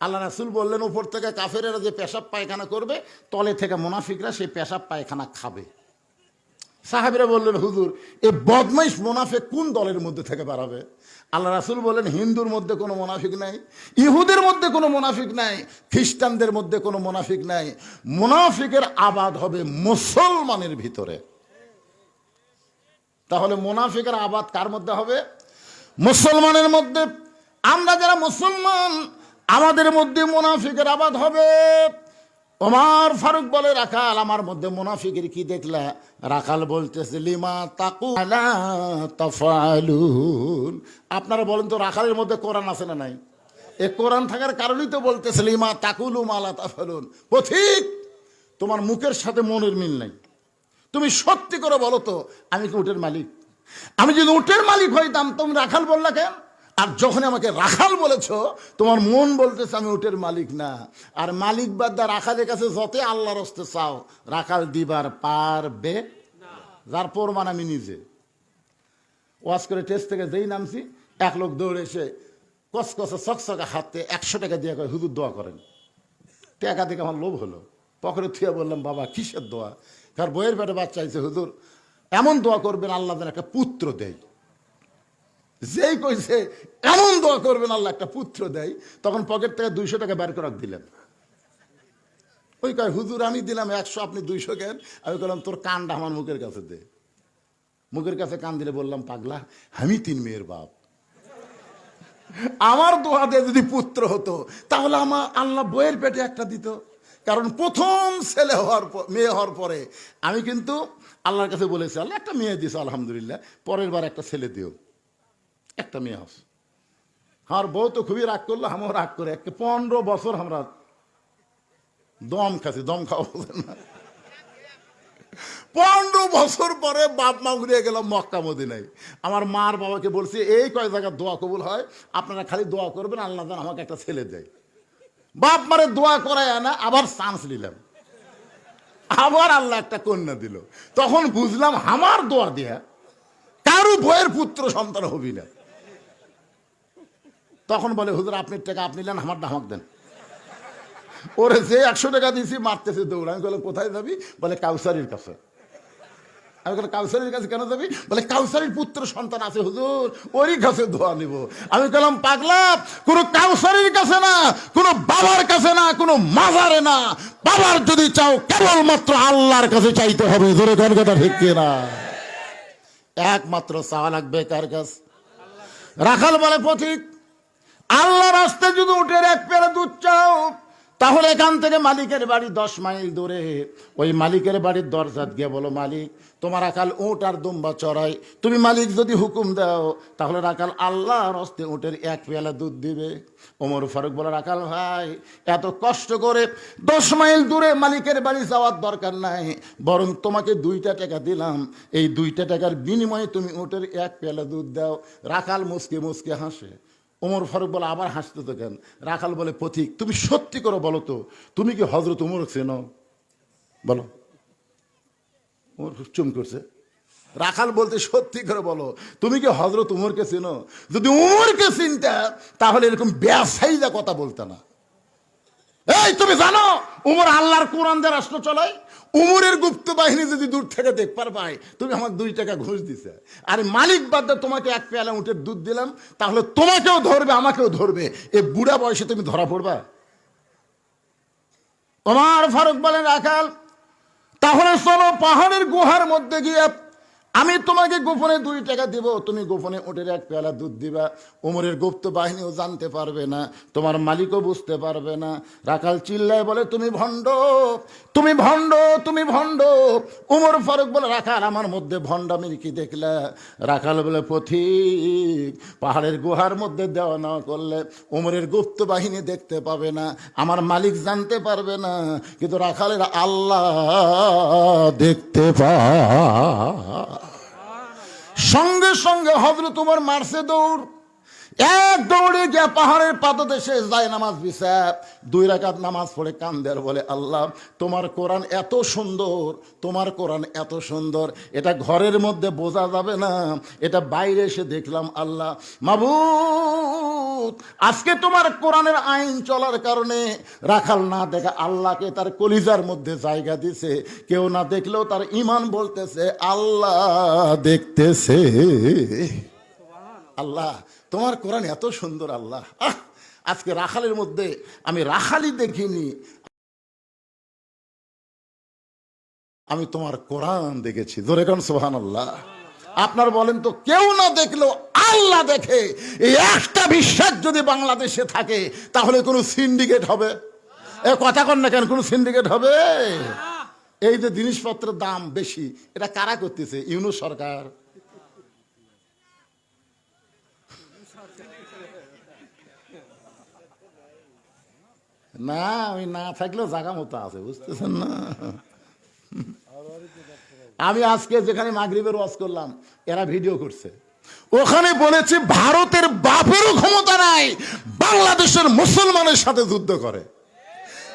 আল্লাহ রাসূল বললেন উপর থেকে কাফেরেরা যে পেশাব পায়খানা করবে, তলে থেকে মুনাফিকরা সেই পেশাব পায়খানা খাবে। সাহাবীরা বললেন হুজুর এই বদমাইশ মুনাফিক কোন দলের মধ্যে থেকে বেরাবে? আল্লাহ রাসূল বলেন হিন্দুর মধ্যে কোনো মুনাফিক নাই, ইহুদের মধ্যে কোনো মুনাফিক নাই, খ্রিস্টানদের মধ্যে কোনো মুনাফিক নাই। মুনাফিকের আবাদ হবে মুসলমানের ভিতরে। তাহলে মুনাফিকের আবাদ কার মধ্যে হবে? মুসলমানের মধ্যে। আমরা যারা মুসলমান আমাদের মধ্যে মুনাফিকের আবাদ হবে। ওমর ফারুক বলে রাখাল আমার মধ্যে মুনাফিকের কি দেখলা? রাখাল বলতেছে লিমা তাকুলা তাফালুন। আপনারা বলেন তো রাখালের মধ্যে কোরআন আছে না নাই? এই কোরআন থাকার কারণেই তো বলতেছে লিমা তাকুলু মালা তাফালুন। পথিক তোমার মুখের সাথে মনের মিল নাই। তুমি সত্যি করে বলো তো আমি কি উটের মালিক? আমি যদি উটের মালিক হইতাম তুমি রাখাল বললা কেন? আর যখন আমাকে রাখাল বলেছ তোমার মন বলতেছে আমি উটের মালিক না। আর মালিক বাদ্দা রাখালের কাছে যতে আল্লাহর হস্তে চাও রাখাল দিবার পারবে যার প্রমাণ আমি নিজে। ওয়াজ করে টেস্ট থেকে যেই নামছি এক লোক দৌড়ে এসে কসকসে চকচকা হাতে 100 টাকা দিয়ে কয় হুজুর দোয়া করেন। টাকা থেকে আমার লোভ হলো, পকেটে থুয়ে বললাম বাবা কিসের দোয়া? কার বইয়ের পেটে বাচ্চা চাইছে হুজুর এমন দোয়া করবেন আল্লাহ যেন একটা পুত্র দেয়। যেই কইছে এমন দোয়া করবেন আল্লাহ একটা পুত্র দেয়, তখন পকেট থেকে 200 টাকা বের করে দিলেন। ওই কয় হুজুর আমি দিলাম 100 আপনি 200 কেন? আমি বললাম তোর কানটা আমার মুখের কাছে দে। মুখের কাছে কান দিলে বললাম পাগলা আমি 3 মেয়ের বাপ, আমার দোয়া দিয়ে যদি পুত্র হতো তাহলে আমার আল্লাহ বইয়ের পেটে একটা দিত। কারণ প্রথম ছেলে হওয়ার মেয়ে হওয়ার পরে আমি কিন্তু আল্লাহর কাছে বলেছি আল্লাহ একটা মেয়ে দিস আলহামদুলিল্লাহ, পরের বার একটা ছেলে দিও, একটা মেয়ে হস। আমার বউ তো খুবই রাগ করলো, আমিও রাগ করে 15 বছর আমরা দম খাচ্ছি। দম খাওয়া বলছেন না? 15 বছর পরে বাপ মা ঘুরিয়ে গেলাম মক্কা মদিনায়। আমার মার বাবাকে বলছি এই কয় জায়গায় দোয়া কবুল হয়, আপনারা খালি দোয়া করবেন আল্লাহ যেন আমাকে একটা ছেলে দেয়। বাপ মারে দোয়া করায় না, আবার চান্স নিলাম, আবার আল্লাহ একটা কন্যা দিল। তখন বুঝলাম আমার দোয়া দিয়া কারো বইয়ের পুত্র সন্তান হবি না। তখন বলে হুজুর আপনি টাকা আপনি নেন, আমার আমাকে দেন। ওরে যে 100 টাকা দিয়েছি মারতেছে দৌড়। আমি বললাম কোথায় যাবি? বলে কাউসারির কাছে। আমি বললাম কাউসারির কাছে কেন যাবি? বলে কাউসারির পুত্র সন্তান আছে হুজুর, ওরই কাছে দোয়া নিব। আমি বললাম পাগলা, কোনো কাউসারির কাছে না, কোনো বাবার কাছে না, কোনো মাজারে না। বাবার যদি চাও কেবলমাত্র আল্লাহর কাছে চাইতে হবে। জোরে কোন কথা ঠিক কিনা? একমাত্র চাওয়া লাগবে কার কাছে? রাখাল বলে পথিক আল্লাহ রাস্তায় যদি উটের 1 পেয়ালা দুধ চাও তাহলে এখান থেকে মালিকের বাড়ি 10 মাইল দূরে, ওই মালিকের বাড়ির দরজাত গিয়ে বলো মালিক তোমার রাখাল উট আর দুম্বা চড়াই, তুমি মালিক যদি হুকুম দাও তাহলে রাখাল আল্লাহর হস্তে উটের 1 পেয়ালা দুধ দিবে। ওমর ফারুক বলে রাখাল ভাই এত কষ্ট করে 10 মাইল দূরে মালিকের বাড়ি যাওয়ার দরকার নাই, বরং তোমাকে 2টা টাকা দিলাম, এই 2টা টাকার বিনিময়ে তুমি উটের 1 পেয়ালা দুধ দাও। রাখাল মুসকে মুসকে হাসে। ওমর ফারুক বলে আবার হাসতে তো কেন? রাখাল বলে পথিক তুমি সত্যি করে বলো তো তুমি কি হযরত উমর চেনো? বলো। ওমর চুম করছে। রাখাল বলতে সত্যি করে বলো তুমি কি হযরত উমরকে চেনো? যদি উমরকে চিনতা তাহলে এরকম বেসাইজা কথা বলতে না। এই তুমি জানো উমর আল্লাহর কোরআন দিয়ে রাষ্ট্র চালায়? উমরের গুপ্ত বাহিনী যদি দূর থেকে দেখবার পায় তুমি আমাকে 2 টাকা ঘুষ দিছে, আর মালিক বাদ তোমাকে 1 পেয়ালা উটের দুধ দিলাম, তাহলে তোমাকেও ধরবে আমাকেও ধরবে, এ বুড়া বয়সে তুমি ধরা পড়বা? ওমর ফারুক বলেন রাখাল তাহলে চলো পাহাড়ের গুহার মধ্যে গিয়ে আমি তোমাকে গোপনে 2 টাকা দিব, তুমি গোপনে উটের 1 পেয়ালা দুধ দিবা। ওমরের গুপ্ত বাহিনীও জানতে পারবে না, তোমার মালিকও বুঝতে পারবে না। রাখাল চিল্লায় বলে তুমি ভণ্ড, তুমি ভণ্ড, তুমি ভণ্ড। ওমর ফারুক বলে রাখাল আমার মধ্যে ভণ্ডামির কি দেখলা? রাখাল বলে পথিক পাহাড়ের গুহার মধ্যে দেওয়া না করলে ওমরের গুপ্ত বাহিনী দেখতে পাবে না, আমার মালিক জানতে পারবে না, কিন্তু রাখালের আল্লাহ দেখতে পায়। সঙ্গে সঙ্গে হযরত উমর মারছে দৌড়। এক দৌড়ে গিয়ে পাহাড়ের পাদদেশে যায় নামাজ বিছায় 2 রাকাত নামাজ পড়ে কান্দে আর বলে, আল্লাহ তোমার কোরআন এত সুন্দর, তোমার কোরআন এত সুন্দর, এটা ঘরের মধ্যে বোঝা যাবে না, এটা বাইরে এসে দেখলাম। আল্লাহ মাবুদ, আজকে তোমার কোরআনের আইন চলার কারণে রাখাল না দেখা আল্লাহকে তার কলিজার মধ্যে জায়গা দিছে। কেউ না দেখলেও তার ঈমান বলতেছে আল্লাহ দেখতেছে। আল্লাহ তোমার কোরআন এত সুন্দর। আল্লাহ আজকে রাখালের মধ্যে আমি রাখালই দেখিনি, আমি তোমার কোরআন দেখেছি। জোরে কারণ সুবহানাল্লাহ। আপনার বলেন তো, কেউ না দেখলেও আল্লাহ দেখে, এই একটা বিশ্বাস যদি বাংলাদেশে থাকে তাহলে কোনো সিন্ডিকেট হবে? এ কথা কন না কেন, কোনো সিন্ডিকেট হবে? এই যে জিনিসপত্রের দাম বেশি, এটা কারা করতেছে? ইউনূস সরকার। না, আমি না থাকলেও জায়গা মতো আছে, বুঝতেছেন না? আমি আজকে যেখানে মাগরিবের ওয়াজ করলাম, এরা ভিডিও করছে, ওখানে বলেছে ভারতের বাপেরও ক্ষমতা নাই বাংলাদেশের মুসলমানের সাথে যুদ্ধ করে।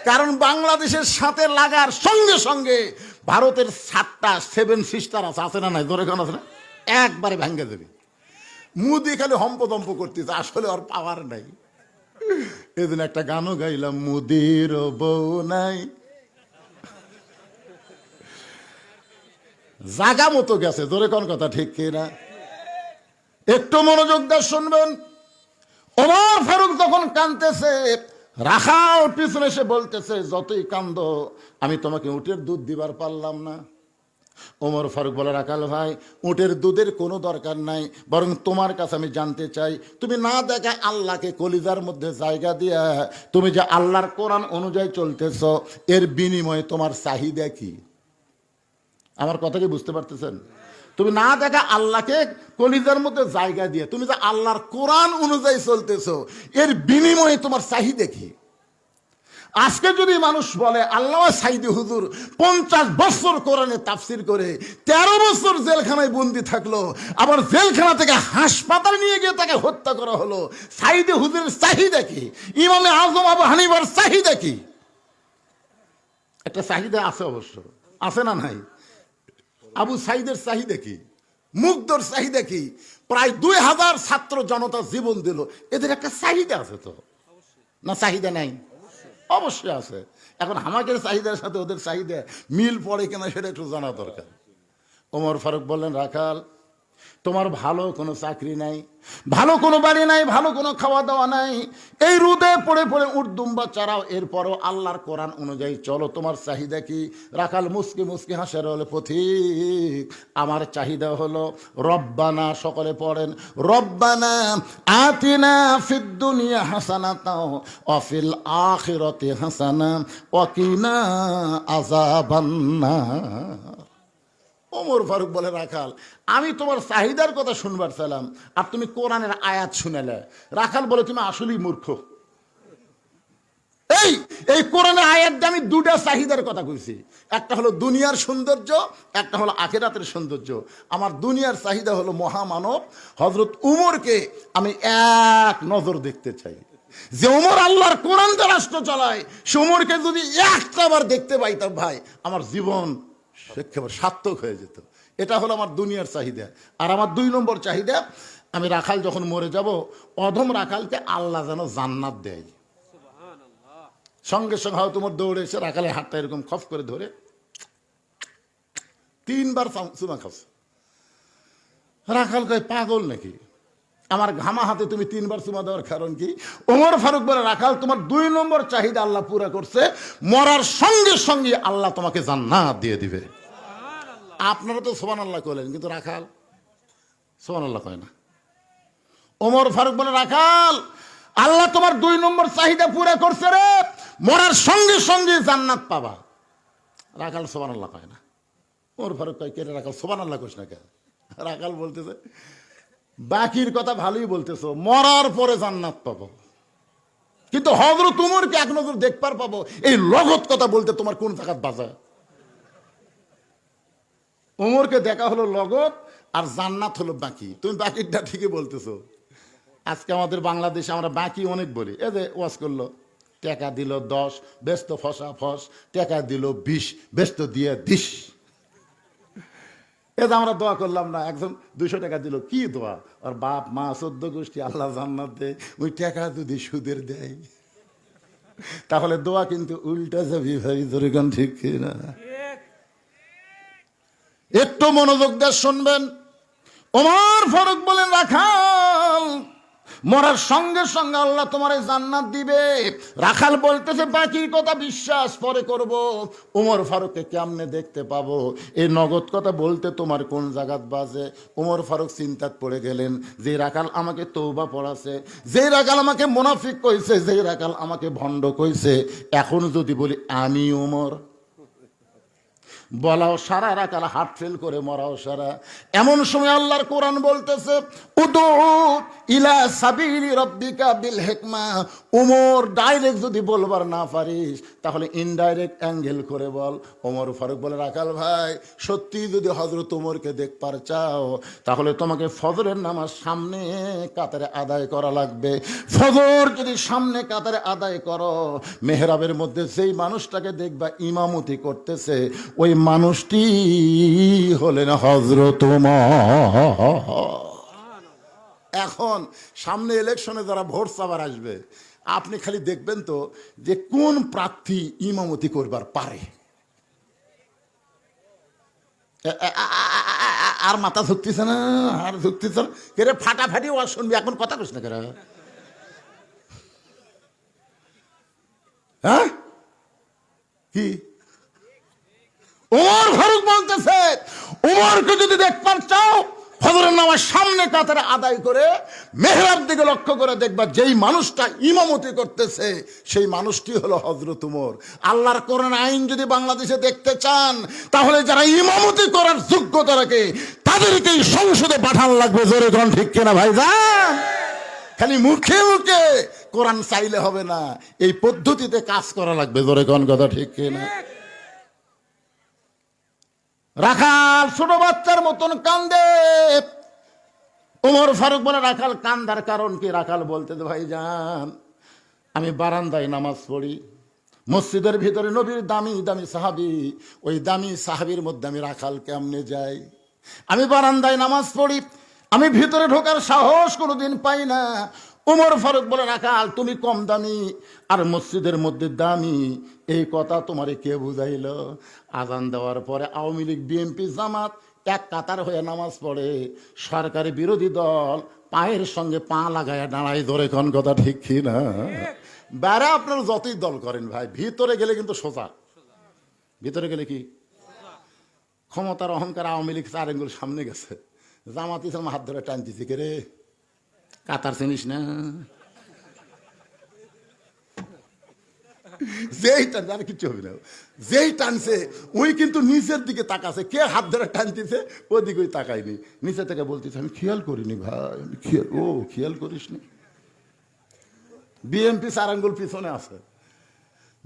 কারণ বাংলাদেশের সাথে লাগার সঙ্গে সঙ্গে ভারতের 7টা 7 সিস্টার আছে না নাই? ধরে কেন আছে না? একবারে ভেঙে দেবে। মুদি খালি হম্পদম্প করতেছে, আসলে ওর পাওয়ার নাই। এদিন একটা গানও গাইলাম, মুদির বউ নাই। জাগা মতো গেছে। ধরে কোন কথা ঠিক কিনা? একটু মনোযোগ দিয়ে শুনবেন। ওমর ফারুক যখন কাঁদতেছে, রাখাল পিছনে এসে বলতেছে, যতই কান্দো আমি তোমাকে উটের দুধ দিবার পারলাম না। ওমর ফারুক বলে, রাখাল ভাই, উটের দুধের কোনো দরকার নাই, বরং তোমার কাছে আমি জানতে চাই, তুমি না দেখা আল্লাহকে কলিজার মধ্যে জায়গা দিয়া তুমি যে আল্লাহর কোরআন অনুযায়ী চলতেছ, এর বিনিময়ে তোমার চাহিদা কি? আমার কথা কি বুঝতে পারতেছেন? তুমি না দেখা আল্লাহকে কলিজার মধ্যে জায়গা দিয়ে তুমি যে আল্লাহর কোরআন অনুযায়ী চলতেছো, এর বিনিময়ে তোমার চাহিদা কি? আজকে যদি মানুষ বলে আল্লামা সাইদি হুজুর 50 বছর কোরআনে তাফসির করে 13 বছর জেলখানায় বন্দি থাকলো, আবার জেলখানা থেকে হাসপাতাল নিয়ে গিয়ে তাকে হত্যা করা হলো, সাইদি হুজুরের চাহিদা কি? ইমামে আজম আবু হানিফার চাহিদা কি? একটা চাহিদা আছে, অবশ্য আছে না নাই? আবু সাইদের চাহিদা কি? মুগ্ধর চাহিদা কি? প্রায় 2000 ছাত্র জনতা জীবন দিল, এদের একটা চাহিদা আছে তো, না চাহিদা নাই? অবশ্যই আছে। এখন আমাদের চাহিদার সাথে ওদের চাহিদা মিল পড়ে কিনা সেটা একটু জানা দরকার। ওমর ফারুক বললেন, রাখাল তোমার ভালো কোনো চাকরি নাই, ভালো কোনো বাড়ি নাই, ভালো কোনো খাওয়া দাওয়া নাই, এই রোদে পড়ে পড়ে উর্দুম্বা চারাও, এরপরও আল্লাহর কোরআন অনুযায়ী চলো, তোমার চাহিদা কি? রাখাল মুসকি মুসকি হাসে বলে, পথিক আমার চাহিদা হলো রব্বানা, সকলে পড়েন, রব্বানা আতিনা ফিদ দুনিয়া হাসানাতাও ওয়া ফিল আখিরাতি হাসানা ওয়া কিনা আযাবান্নার। ওমর ফারুক বলে, রাখাল আমি তোমার চাহিদার কথা শুনবার চাইলাম, আর তুমি কোরআনের আয়াত শুনেলে। রাখাল বলে, তুমি আসলেই মূর্খ। এই কোরআনের আয়াত দিয়ে আমি 2টা চাহিদার কথা কইছি, একটা হলো দুনিয়ার সৌন্দর্য, একটা হলো আখিরাতের সৌন্দর্য। আমার দুনিয়ার চাহিদা হলো মহামানব হযরত উমরকে আমি এক নজর দেখতে চাই। যে উমর আল্লাহর কোরআন দিয়ে রাষ্ট্র চালায়, সে উমরকে যদি একটাবার দেখতে পাইতাম, ভাই আমার জীবন একেবারে সার্থক হয়ে যেত। এটা হলো আমার দুনিয়ার চাহিদা। আর আমার 2 নম্বর চাহিদা, আমি রাখাল যখন মরে যাব, অধম রাখালকে আল্লাহ যেন জান্নাত দেয়। সঙ্গে সঙ্গে হয়তো তোমার দৌড়ে এসে রাখালের হাতটা এরকম খপ করে ধরে 3 বার চুমা খাচ্ছে। রাখাল কয়, পাগল নাকি? আমার ঘামা হাতে তুমি 3 বার চুমা দেওয়ার কারণ কি? ওমর ফারুক বলে, রাখাল তোমার 2 নম্বর চাহিদা আল্লাহ পুরা করছে, মরার সঙ্গে সঙ্গে আল্লাহ তোমাকে জান্নাত দিয়ে দিবে। আপনারা তো সুবহানাল্লাহ কইলেন, কিন্তু রাখাল সুবহানাল্লাহ কয় না। ওমর ফারুক বলে, রাখাল আল্লাহ তোমার 2 নম্বর চাহিদা পুরা করছে রে, মরার সঙ্গে সঙ্গে জান্নাত পাবা। রাখাল সুবহানাল্লাহ কয় না। ওমর ফারুক কয়, কে রে রাখাল সুবহানাল্লাহ কইছ না কেন? রাখাল বলতেছে, বাকির কথা ভালোই বলতেছো, মরার পরে জান্নাত পাবো, কিন্তু হযরত উমরকে এক নজর দেখবার পাবো, এই লগত কথা বলতে তোমার কোন জায়গাত বাজা? উমরকে দেখা হলো লগত, আর জান্নাত হলো বাকি। তুমি বাকিরটা ঠিকই বলতেছো, আজকে আমাদের বাংলাদেশে আমরা বাকি অনেক বলি, এ যে ওয়াজ করলো, টাকা দিল 10, ব্যস্ত ফসা ফস, টাকা দিল 20, ব্যস্ত দিয়ে দিস। এটা আমরা দোয়া করলাম না, একজন 200 টাকা দিল, কি দোয়া? আর বাপ মা 14 গোষ্ঠী আল্লাহ জান্নাত দেয়, ওই টাকা যদি সুদের দেয় তাহলে দোয়া কিন্তু উল্টা যাবি ভাই, জোরে গান ঠিক না? একটু মনোযোগ দিয়ে শুনবেন। ওমর ফারুক বলেন, রাখাল মরার সঙ্গে সঙ্গে আল্লাহ তোমার জান্নাত দিবে। রাখাল বলতেছে বাকি কথা বিশ্বাস পরে করব, ওমর ফারুককে কেমনে দেখতে পাবো? এই নগদ কথা বলতে তোমার কোন জায়গাত বাজে? ওমর ফারুক চিন্তাত পড়ে গেলেন, যে রাখাল আমাকে তওবা পড়াছে, যে রাখাল আমাকে মুনাফিক কইছে, যে রাখাল আমাকে ভণ্ড কইছে, এখন যদি বলি আমি ওমর, বলাও সারা, রাখাল হার্ট ফেল করে মরাও সারা। এমন সময় আল্লাহর কোরআন বলতেছে, উদু ইলা সাবিলি রাব্বিকা বিল হিকমা। ওমর ডাইরেক্ট যদি বলবার না পারিস তাহলে ইনডাইরেক্ট অ্যাঙ্গেল করে বল। ওমর ফারুক বলে, রাখাল ভাই সত্যি যদি হযরত ওমরকে দেখবার চাও তাহলে তোমাকে ফজরের নামাজ সামনে কাতারে আদায় করা লাগবে। ফজর যদি সামনে কাতারে আদায় করো, মেহরাবের মধ্যে যেই মানুষটাকে দেখবা ইমামতি করতেছে, ওই মানুষটি হলেন হযরত ওমর। এখন সামনে ইলেকশনে যারা ভোট চাবার আসবে, আপনি খালি দেখবেন তো যে কোন প্রার্থী ইমামতি করবার পারে। আর মাথা ঝুঁকতেছে না, আর ঝুঁকতেছে না, কেরে ফাটাফাটি ওয়াজ শুনবি, এখন কথা কইস না কেরে? হ্যাঁ কি ওমর ফারুক বলতেছে, ওমরকে যদি দেখবার চাও ফজরের নামাজ সামনে কাতারে আদায় করে মেহরাব দিকে লক্ষ্য করে দেখবা যেই মানুষটা ইমামতি করতেছে সেই মানুষটি হলো হযরত ওমর। আল্লাহর কোরআন আইন যদি বাংলাদেশে দেখতে চান তাহলে যারা ইমামতি করার যোগ্যতা রাখে তাদেরকেই সংসদে পাঠান লাগবে। জোরে কোন ঠিক কিনা ভাইজান? খালি মুখে মুখে কোরআন চাইলে হবে না, এই পদ্ধতিতে কাজ করা লাগবে। জোরে কোন কথা ঠিক কিনা? রাখাল ছোট বাচ্চার মতন কান্দে। ওমর ফারুক বলে, রাখাল কান্দার কারণ কি? রাখাল বলতে, ভাইজান আমি বারান্দায় নামাজ পড়ি, মসজিদের ভিতরে নবীর দামি দামি সাহাবী, ওই দামি সাহাবীর মধ্যে আমি রাখাল কেমনে যাই? আমি বারান্দায় নামাজ পড়ি, আমি ভিতরে ঢোকার সাহস কোনোদিন পাই না। ওমর ফারুক বলে, রাখাল তুমি কম দামি আর মসজিদের মধ্যে দামি, এই কথা তোমারে কে বুঝাইল? আজান দেওয়ার পরে আওয়ামী লীগ বিএনপি জামাত এক কাতার হয়ে নামাজ পড়ে, সরকারি বিরোধী দল পায়ের সঙ্গে পা লাগায় দাঁড়ায়। ধরে কোন কথা ঠিক কি না? বাইরে আপনারা যতই দল করেন ভাই, ভিতরে গেলে কিন্তু সোজা। ভিতরে গেলে কি ক্ষমতার অহংকার, আওয়ামী লীগ 4 আঙ্গুল সামনে গেছে, জামাত ইসলাম হাত ধরে টানতেছি, কে রে কাতার চিনিস না? যেই টানছে, আর কিচ্ছু হবে না, যেই টানছে ওই কিন্তু নিচের দিকে তাকাছে, কে হাত ধরে টানতেছে ওই দিকে ওই তাকায়নি, নিচে থেকে বলতেছে আমি খেয়াল করিনি ভাই, আমি খেয়াল করিস নি। বিএনপি 4 আঙ্গুল পিছনে আছে,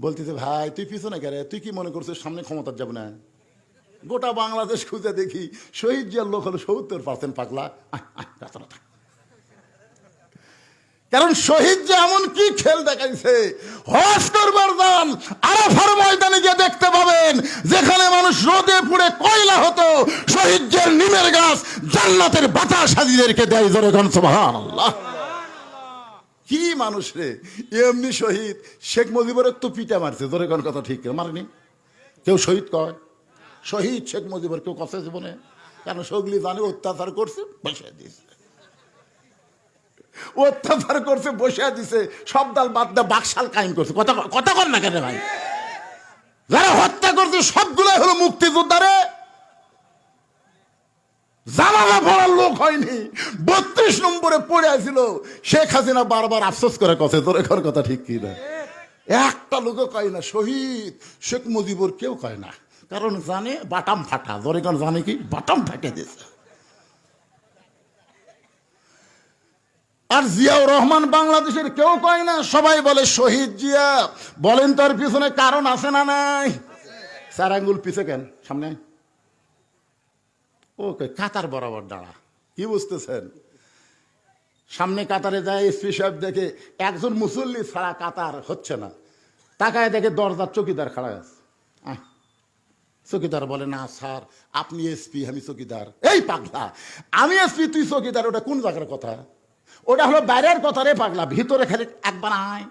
বলতেছে ভাই তুই পিছনে কে রে, তুই কি মনে করছিস সামনে ক্ষমতার যাবে না? গোটা বাংলাদেশ খুঁজে দেখি শহীদ জিয়ার লোক হলো 70% পাগলা। কারণ শহীদ যে এমন কি খেল দেখাইছে, হজ করবার যান আরাফার ময়দানে গিয়ে দেখতে পাবেন যেখানে মানুষ রোদে পুড়ে কয়লা হতো, শহীদের নিমের গাছ জান্নাতের বাতাস হাজিদেরকে দেয়। জোরে কোন সুবহানাল্লাহ। কি মানুষ রে! এমনি শহীদ শেখ মুজিবুরের তো পিটা মারছে। জোরে কোন কথা ঠিক মারেনি? কেউ শহীদ কয়? শহীদ শেখ মুজিবুর কেউ কথা জীবনে? কেন? সগলি জানে অত্যাচার করছে, বসে দিয়েছে, অত্যাচার করছে, বসে দিছে, সব দল বাদ দিয়ে বাকশাল কায়েম করছে। কথা কর না কেন ভাই? যারা হত্যা করছে সবগুলাই হলো মুক্তিযোদ্ধারে, জানালা পড়ার লোক হয়নি। 32 নম্বরে পড়ে আসছিল, শেখ হাসিনা বারবার আফসোস করে কথা। তোর এখন কথা ঠিক কি না? একটা লোকও কয় না শহীদ শেখ মুজিবুর, কেউ কয় না, কারণ জানে বাটাম ফাটা। ধরে কারণ জানে কি বাটাম ফাটে দিয়েছে। আর জিয়াউর রহমান বাংলাদেশের কেউ কয় না, সবাই বলে শহীদ জিয়া। বলেন তার পিছনে কারণ আছে না নাই? 4 আঙ্গুল পিছে কেন সামনে? ওকে কাতার বরাবর দাঁড়া, কি বুঝতেছেন? সামনে কাতারে যায়, এসপি সাহেব দেখে একজন মুসল্লি ছাড়া কাতার হচ্ছে না, তাকায় দেখে দরজার চকিদার খাড়া আছে। চকিদার বলে, না স্যার আপনি এসপি, আমি চকিদার। এই পাগলা, আমি এসপি তুই চকিদার, ওটা কোন জায়গার কথা? ওটা হলো বাইরের কথা রে পাগলা, ভিতরে খালি একবার আয়।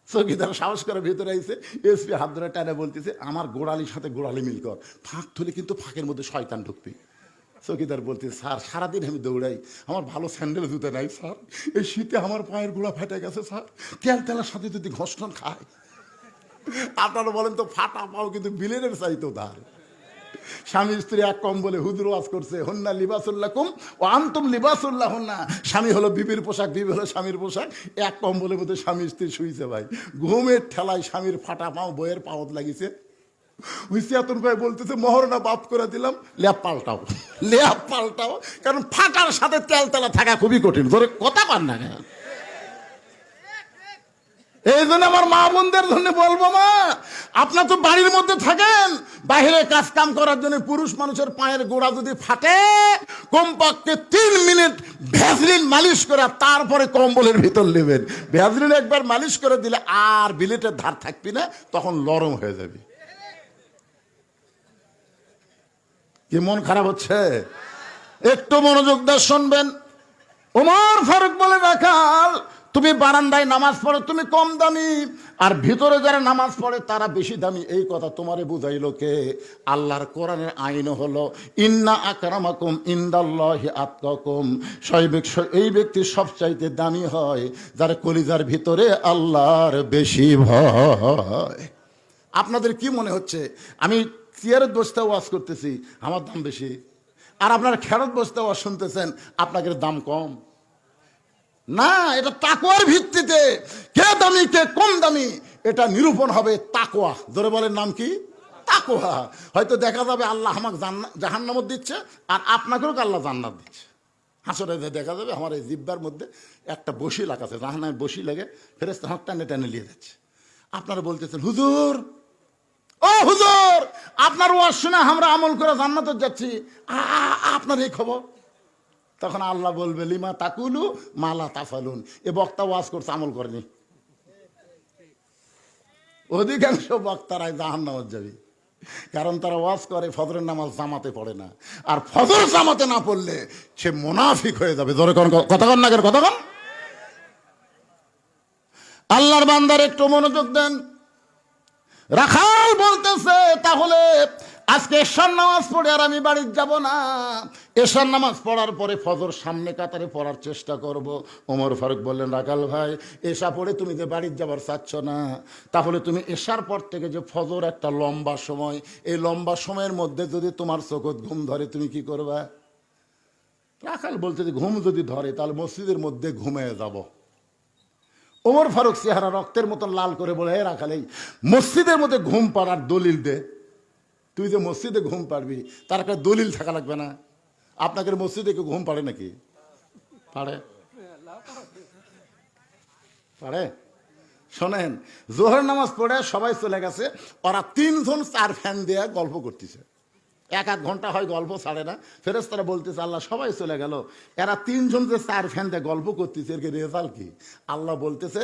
চকিদার সাহস করে ভিতরে আইছে, এসপি হাত ধরে টানে বলতেছে, আমার গোড়ালির সাথে গোড়ালি মিল কর, ফাঁক তুলে কিন্তু ফাঁকের মধ্যে শয়তান ঢুকবি। চকিদার বলতে, স্যার সারাদিন আমি দৌড়াই, আমার ভালো স্যান্ডেল জুতে নাই স্যার, এই শীতে আমার পায়ের গোড়া ফেটে গেছে স্যার, তেল তেলার সাথে যদি ঘষণ খায়। আপনারা বলেন তো, ফাটা পাও কিন্তু বিলেনের চাইতো তার। স্বামী স্ত্রী এক কম্বলে হুজুর ওয়াজ করছে, হন্না লিবাসুল্লাকুম ও আনতুম লিবাসুল্লাহ হন্না। স্বামী হলো বিবির পোশাক, বিবি হলো স্বামীর পোশাক। এক কম্বলের মধ্যে স্বামী স্ত্রী শুইছে ভাই, ঘুমের ঠেলায় স্বামীর ফাটা পাও বইয়ের পাওত লাগিছে। হুইসিয়াতুন ভাই বলতেছে, মহরনা বাপ করে দিলাম, ল্যাপ পাল্টাও, ল্যাপ পাল্টাও, কারণ ফাটার সাথে তেল তেলা থাকা খুবই কঠিন। ধরে কথা পান না কেন? এই জন্য আমার মা বোনদের জন্য বলবো, মা আপনার তো বাড়ির মধ্যে থাকেন, বাইরে কাজ কাম করার জন্য পুরুষ মানুষের পায়ের গোড়া যদি ফাটে, কমপক্ষে 3 মিনিট ভ্যাসলিন মালিশ করে তারপরে কম্বলের ভিতর নেবেন। ভ্যাসলিন একবার মালিশ করে দিলে আর বিলেটের ধার থাকবি না, তখন নরম হয়ে যাবে। কি মন খারাপ হচ্ছে? একটু মনোযোগ দিয়ে শুনবেন। ওমর ফারুক বলে, রাখাল তুমি বারান্দায় নামাজ পড়ো, তুমি কম দামি, আর ভিতরে যারা নামাজ পড়ে তারা বেশি দামি। এই কথা তোমারে বুঝাইলো কে? আল্লাহর কোরআনের আইন হলো, ইন্না আকরামাকুম ইনদাল্লাহি আতকাকুম, এই ব্যক্তি সবচাইতে দামি হয় যার কলিজার ভিতরে আল্লাহর বেশি ভয়। আপনাদের কি মনে হচ্ছে আমি চেয়ারের বসতে ওয়াজ করতেছি, আমার দাম বেশি, আর আপনারা খেরত বসতে ওয়াজ শুনতেছেন, আপনাদের দাম কম? না, এটা তাকওয়ার ভিত্তিতে কে দামি কে কম দামি এটা নিরূপণ হবে তাকওয়া। ধরে বলেন নাম কি? তাকওয়া। হয়তো দেখা যাবে আল্লাহ আমাকে জাহান্নামত দিচ্ছে, আর আপনাকেও আল্লাহ জান্নাত দিচ্ছে। হাসরে দেখা যাবে আমার এই জিব্বার মধ্যে একটা বসি লাগাছে, জাহান্নামের বসি লেগে ফেরেশতা হাত টানে টানে নিয়ে যাচ্ছে। আপনারা বলতেছেন, হুজুর ও হুজুর, আপনার ওয়াজ শুনে আমরা আমল করে জান্নাতে যাচ্ছি, আপনার এই খবর? তখন আল্লাহ বলবে, লিমা তাকুলু মালা তাফালুন, এ বক্তা ওয়াজ করছে আমল করেনি। অধিকাংশ বক্তারাই জাহান্নামে যাবে, কারণ তারা ওয়াজ করে ফজরের নামাজ জামাতে পড়ে না, আর ফজর জামাতে না পড়লে সে মুনাফিক হয়ে যাবে। ধরে কতক্ষণ নাগের কতক্ষণ? আল্লাহর বান্দার একটু মনোযোগ দেন। রাখাল বলতেছে, তাহলে আজকে এশার নামাজ পড়ে আর আমি বাড়ি যাব না, এশার নামাজ পড়ার পরে ফজর সামনে কাতারে পড়ার চেষ্টা করব। ওমর ফারুক বললেন, রাখাল ভাই, এশা পড়ে তুমি যে বাড়ি যাবার চাচ্ছ না, তাহলে তুমি এশার পর থেকে যে ফজর একটা লম্বা সময়, এই লম্বা সময়ের মধ্যে যদি তোমার চোখত ঘুম ধরে তুমি কি করবা? রাখাল বলতে, যে ঘুম যদি ধরে তাহলে মসজিদের মধ্যে ঘুমিয়ে যাব। ওমর ফারুক চেহারা রক্তের মতন লাল করে বলে, হে রাখাল, এই মসজিদের মধ্যে ঘুম পাড়ার দলিল দে। তুই যে মসজিদে ঘুম পাড়বি তার একটা দলিল থাকা লাগবে না? আপনাকে মসজিদে কেউ ঘুম পাড়ে নাকি? পাড়ে? পাড়ে? শোনেন, জোহর নামাজ পড়ে সবাই চলে গেছে, ওরা 3 জন 4 ফ্যান দিয়ে গল্প করতেছে। 1-1 ঘন্টা হয় গল্প ছাড়ে না। ফেরেশতারা বলতেছে, আল্লাহ সবাই চলে গেল, এরা 3 জন যে 4 ফ্যান দিয়ে গল্প করতেছে, এর রেজাল্ট কি? আল্লাহ বলতেছে,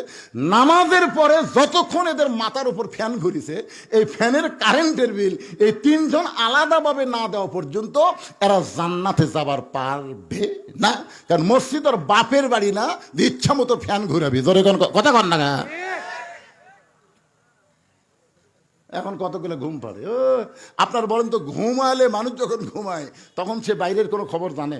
নামাজের পরে যতক্ষণ এদের মাথার উপর ফ্যান ঘুরিছে, এই ফ্যানের কারেন্টের বিল এই 3 জন আলাদাভাবে না দেওয়া পর্যন্ত এরা জান্নাতে যাবার পারবে না। কারণ মসজিদ আর বাপের বাড়ি না যে ইচ্ছা মতো ফ্যান ঘুরাবি। ধরে কথা কন না। এখন কতগুলো ঘুম পাড়ে? ও আপনার বলেন তো, ঘুমালে মানুষ যখন ঘুমায় তখন সে বাইরের কোনো খবর জানে?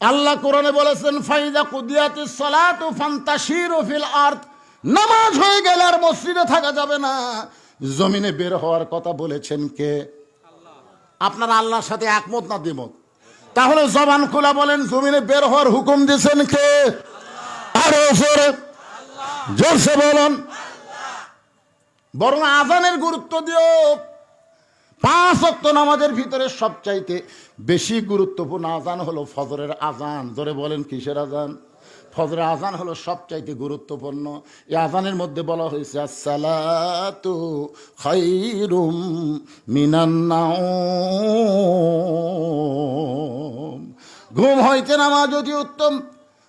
আল্লাহ কোরআনে বলেছেন, ফাইদা কুদিয়াতিস সালাতু ফান্তাশিরু ফিল আরদ, নামাজ হয়ে গেলে আর মসজিদে থাকা যাবে না, জমিনে বের হওয়ার কথা বলেছেন কে? আপনারা আল্লাহর সাথে একমত না দ্বিমত? তাহলে জবান খোলা বলেন, জমিনে বের হওয়ার হুকুম দিয়েছেন কে? আরো জোরে জোরসে বলুন। বরং আজানের গুরুত্ব দিও। 5 ওয়াক্ত নামাজের ভিতরে সবচাইতে বেশি গুরুত্বপূর্ণ আজান হলো ফজরের আজান। ধরে বলেন কিসের আজান? ফজরের আজান হলো সবচাইতে গুরুত্বপূর্ণ। এই আজানের মধ্যে বলা হয়েছে, আসসালাতু খায়রুম মিনান নাওম, ঘুম হইতে নামাজ অতি উত্তম।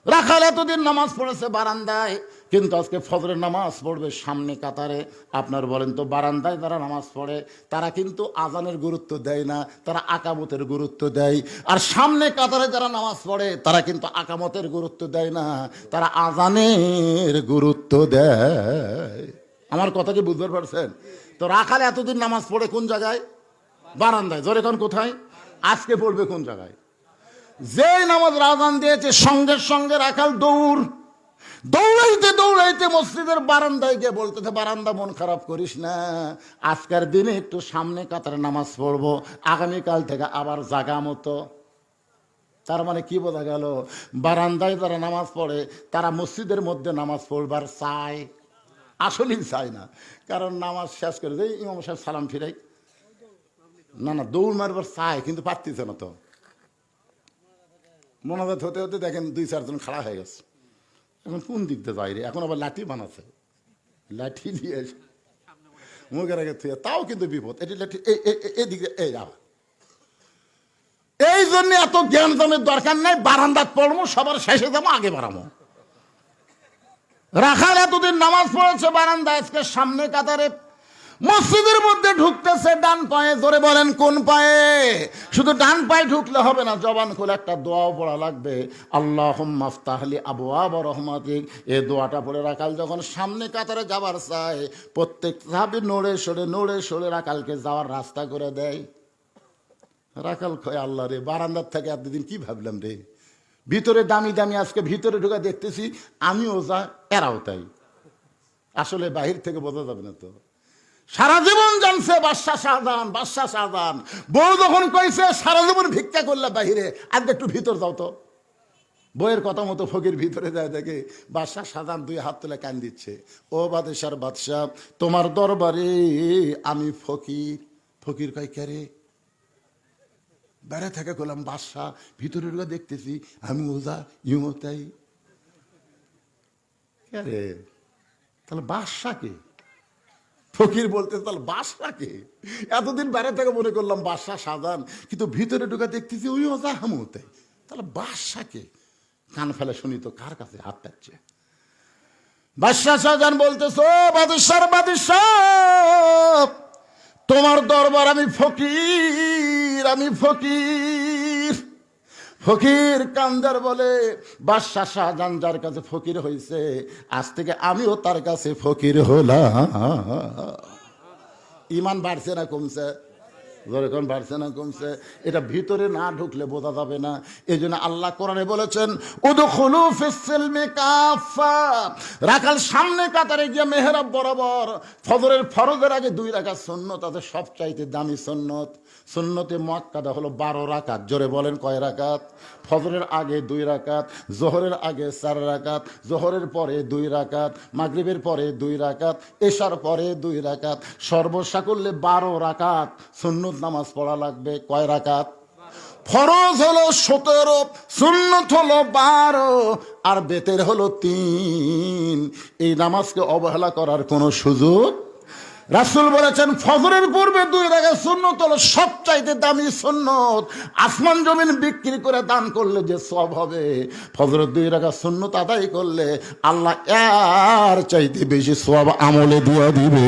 রাখাল এতদিন নামাজ পড়েছে বারান্দায়, কিন্তু আজকে ফজরের নামাজ পড়বে সামনে কাতারে। আপনার বলেন তো, বারান্দায় যারা নামাজ পড়ে তারা কিন্তু আজানের গুরুত্ব দেয় না, তারা আকামতের গুরুত্ব দেয়। আর সামনে কাতারে যারা নামাজ পড়ে তারা কিন্তু আকামতের গুরুত্ব দেয় না, তারা আজানের গুরুত্ব দেয়। আমার কথা কি বুঝতে পারছেন? তো রাখাল এতদিন নামাজ পড়ে কোন জায়গায়? বারান্দায়। জোরে কোন কোথায়? আজকে পড়বে কোন জায়গায়? যেই নামাজ আযান দিয়েছে সঙ্গে সঙ্গে রাখাল দৌড়াইতে দৌড়াইতে মসজিদের বারান্দায় গিয়ে বলতেছে, বারান্দা মন খারাপ করিস না, আজকের দিনে একটু সামনে কাতারে নামাজ পড়বো, আগামীকাল থেকে আবার জাগা মতো। তার মানে কি বোঝা গেল? বারান্দায় যারা নামাজ পড়ে তারা মসজিদের মধ্যে নামাজ পড়বার চায়, আসলেই চায় না। কারণ নামাজ শেষ করে যে ইমাম সাহেব সালাম ফিরাই, না দৌড় মারবার চায়, কিন্তু পারতেছে না। তো মোনাজাত হতে হতে দেখেন 2-4 জন খাড়া হয়ে গেছে। এখন কোন দিক দিয়ে যায় রে? এখন আবার লাঠি বানাচ্ছে, লাঠি দিয়ে মুখের আগে থুয়ে, তাও কিন্তু বিপদ। এটি লাঠি এদিকে এই আবার। এই জন্য এত জ্ঞান দামের দরকার নাই, বারান্দাত পড়বো, সবার শেষে যাবো, আগে বাড়াবো। রাখাল এতদিন নামাজ পড়েছে বারান্দা, আজকে সামনে কাতারে মসজিদের মধ্যে ঢুকতেছে ডান পায়ে। জোরে বলেন কোন পায়ে? শুধু ডান পায়ে ঢুকলে হবে না, জবান খুলে একটা দোয়াও পড়া লাগবে, আল্লাহুম্মা আফতাহ লি আবওয়াবা রাহমাতিক। এই দোয়াটা পড়ে রাখাল যখন সামনে কাতারে যাবার চায়, প্রত্যেক সাহাবী নড়ে সরে রাখালকে যাওয়ার রাস্তা করে দেয়। রাখাল কয়, আল্লাহ রে, বারান্দার থেকে এতদিন কি ভাবলাম রে, ভিতরে দামি দামি, আজকে ভিতরে ঢুকে দেখতেছি আমিও যা এরাও তাই। আসলে বাহির থেকে বোঝা যাবে না। তো সারা জীবন জানছে বাদশাহ শাহজাহান, বউ যখন কইছে সারা জীবন ভিক্ষা করলে বাহিরে, আজকে একটু ভিতর যাও তো। বইয়ের কথা মতো ফকির ভিতরে যায়, দেখে বাদশাহ শাহজাহান 2 হাত তুলে কান দিচ্ছে, ও বাদশার বাদশাহ, তোমার দরবারে আমি ফকির। ফকির কয়, কে রে? বেড়া থেকে করলাম বাদশাহ, ভিতরে ঢুকে দেখতেছি আমি ওজা ইউমো তাই। কে রে? তাহলে বাদশাকে? ফকির বলতে, তাহলে বাদশাকে? এতদিন বাইরে থেকে মনে করলাম বাদশাহ শাহজাহান, কিন্তু ভিতরে ঢুকে দেখতেছি ওই ওজা হামু তাই। তাহলে বাদশাকে? কান ফেলে শুনি তো কার কাছে হাত পাচ্ছে। বাদশাহ শাহজাহান বলতেছে, ও বাদশাহ, তোমার দরবার আমি ফকির। ফকির কান্দার বলে, বাদশাহ শাহজাহান যার কাছে ফকির হয়েছে, আজ থেকে আমিও তার কাছে ফকির হলাম। ইমান বাড়ছে না কমছে? যখন বাড়ছে না কমছে? এটা ভিতরে না ঢুকলে বোঝা যাবে না। এই জন্য আল্লাহ কোরআনে বলেছেন, উদখুলু ফিস-সিলমি কাফা। রাখাল সামনে কাতারে গিয়ে মেহরাব বরাবর ফজরের ফরজের আগে 2 রাকাত সুন্নত আছে, সবচাইতে দামি সুন্নত। সুন্নতে মুআক্কাদা হলো 12 রাকাত। জোরে বলেন কয় রাকাত? ফজরের আগে 2 রাকাত, জোহরের আগে 4 রাকাত, জোহরের পরে 2 রাকাত, মাগরিবের পরে 2 রাকাত, এশার পরে 2 রাকাত, সর্বসাকুল্যে 12 রাকাত সুন্নত নামাজ পড়া লাগবে। কয় রাকাত? ফরজ হলো 17, সুন্নত হলো 12, আর বেতের হলো 3। এই নামাজকে অবহেলা করার কোনো সুযোগ। রাসূল বলেছেন, ফজরের পূর্বে 2 রাকাত সুন্নত হলো সবচাইতে দামি সুন্নত। আসমান জমিন বিক্রি করে দান করলে যে সওয়াব হবে, ফজরের 2 রাকাত সুন্নত আদায় করলে আল্লাহ এর চাইতে বেশি সওয়াব আমলে দিয়ে দিবে।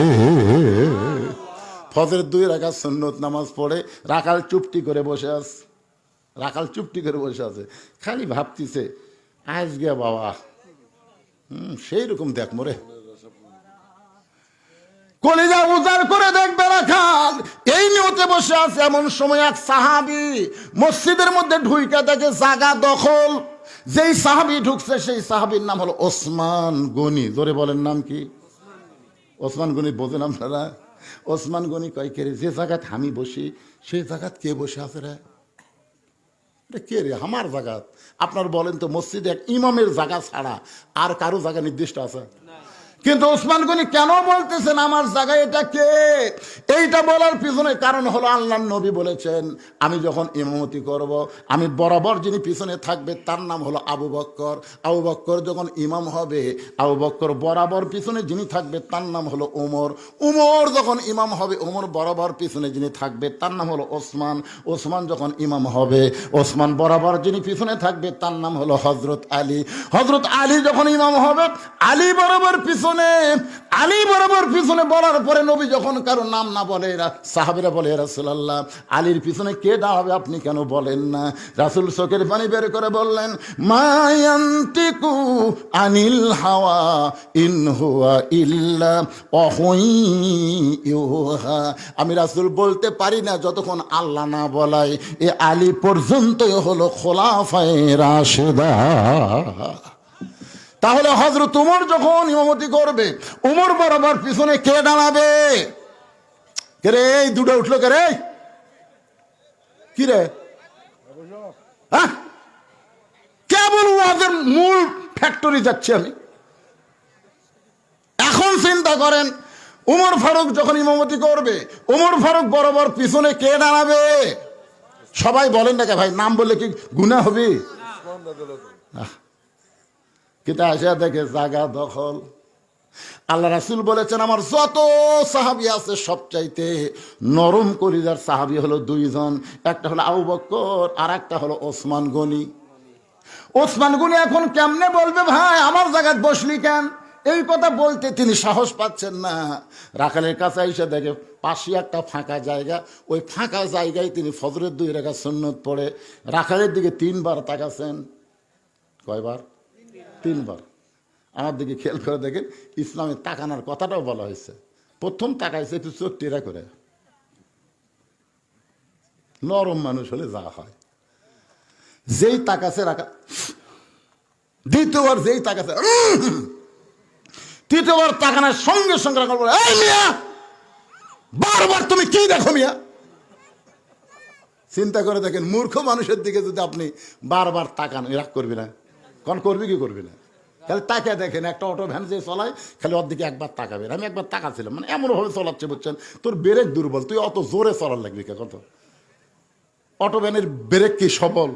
ফজরের 2 রাকাত সুন্নত নামাজ পড়ে রাখাল চুপটি করে বসে আছে। খালি ভাবতিছে, আজ গে বাবা, সেই রকম দেখ মোরে, কলিজা উজাড় করে দেখবে রাখাল। এই নিয়তে বসে আছে। এমন সময় এক সাহাবী মসজিদের মধ্যে ঢুইকা দেখে জায়গা দখল। যেই সাহাবী ঢুকছে সেই সাহাবীর নাম হলো ওসমান গনি। জোরে বলেন নাম কি? ওসমান গনি। বোঝেন আপনারা? ওসমান গনি কয়, কে রে, যে জায়গাত আমি বসি সেই জায়গাত কে বসে আছে রে? কে রে? আমার জায়গাত। আপনার বলেন তো, মসজিদে এক ইমামের জায়গা ছাড়া আর কারো জায়গা নির্দিষ্ট আছে? কিন্তু ওসমান গনি কেন বলতেছেন আমার জায়গায় এটা কে? এইটা বলার পিছনে কারণ হলো আল্লাহর নবী বলেছেন, আমি যখন ইমামতি করব, আমি বরাবর যিনি পিছনে থাকবে তার নাম হলো আবু বক্কর। আবু বক্কর যখন ইমাম হবে, আবু বক্কর বরাবর পিছনে যিনি থাকবে তার নাম হলো ওমর। ওমর যখন ইমাম হবে, ওমর বরাবর পিছনে যিনি থাকবে তার নাম হলো ওসমান। ওসমান যখন ইমাম হবে, ওসমান বরাবর যিনি পিছনে থাকবে তার নাম হলো হযরত আলী। হযরত আলী যখন ইমাম হবে, আলী বরাবর পিছনে, আলী বরাবর পিছনে বলার পরে নবী যখন কারো নাম না বলে, সাহাবীরা বলে, রাসূলুল্লাহ আলীর পিছনে কে দাঁড়াবে আপনি কেন বলেন না? রাসূল চোখের পানি বের করে বললেন, মায়ান্তিকু আনিল হাওয়া ইন হুয়া ইল্লা ওয়াহয়ুহা। আমি রাসূল বলতে পারি না যতক্ষণ আল্লাহ না বলায়। এ আলী পর্যন্তই হলো খোলাফায়ে রাশেদা। তাহলে হযরত ওমর যখন ইমামতি করবে, ওমর বরাবর পিছনে কে দাঁড়াবে? কে রে? এই দুটো উঠলো কে রে? কি রে? হ্যাঁ, কেবল ওদের মূল ফ্যাক্টরি যাচ্ছে আমি। এখন চিন্তা করেন, ওমর ফারুক যখন ইমামতি করবে, ওমর ফারুক বরাবর পিছনে কে দাঁড়াবে? সবাই বলেন না কে ভাই, নাম বললে কি গুনাহ হবে? কিন্তু আসা দেখে জায়গা দখল। আল্লাহ রাসূল বলেছেন, আমার যত সাহাবী আছে সবচাইতে নরম কলিজার সাহাবী হলো দুইজন, একটা হলো আবু বকর আর একটা হলো ওসমান গনি। ওসমান গনি এখন কেমনে বলবে ভাই আমার জায়গায় বসলি কেন? এই কথা বলতে তিনি সাহস পাচ্ছেন না। রাখালের কাছে এসে দেখে পাশে একটা ফাঁকা জায়গা, ওই ফাঁকা জায়গায় তিনি ফজরের 2 রাকাত সুন্নত পড়ে রাখালের দিকে 3 বার তাকাছেন। কয়বার? 3 বার। আমার দিকে খেয়াল করে দেখেন, ইসলামে তাকানোর কথাটাও বলা হয়েছে। প্রথম তাকাইছে একটু চোখ টেরা করে, নরম মানুষ হলে যা হয়। যেই তাকাছে রাখা, দ্বিতীয়বার যেই তাকাছে, তৃতীয়বার তাকানোর সঙ্গে সঙ্গে রাখা বলে, এই মিয়া বারবার তুমি কি দেখো মিয়া? চিন্তা করে দেখেন, মূর্খ মানুষের দিকে যদি আপনি বারবার তাকান, রাগ করবি না? কোন করবি কি করবি না? খালি তাকিয়ে দেখেন, একটা অটো ভ্যান যে চলায় খালি ওর দিকে একবার তাকাবেন। আমি একবার তাকাছিলাম, মানে এমনভাবে চলাচ্ছে বুঝছেন, তোর ব্রেক দুর্বল, তুই অত জোরে চলার লাগবি কে? কত অটো ভ্যানের ব্রেক কি সবল?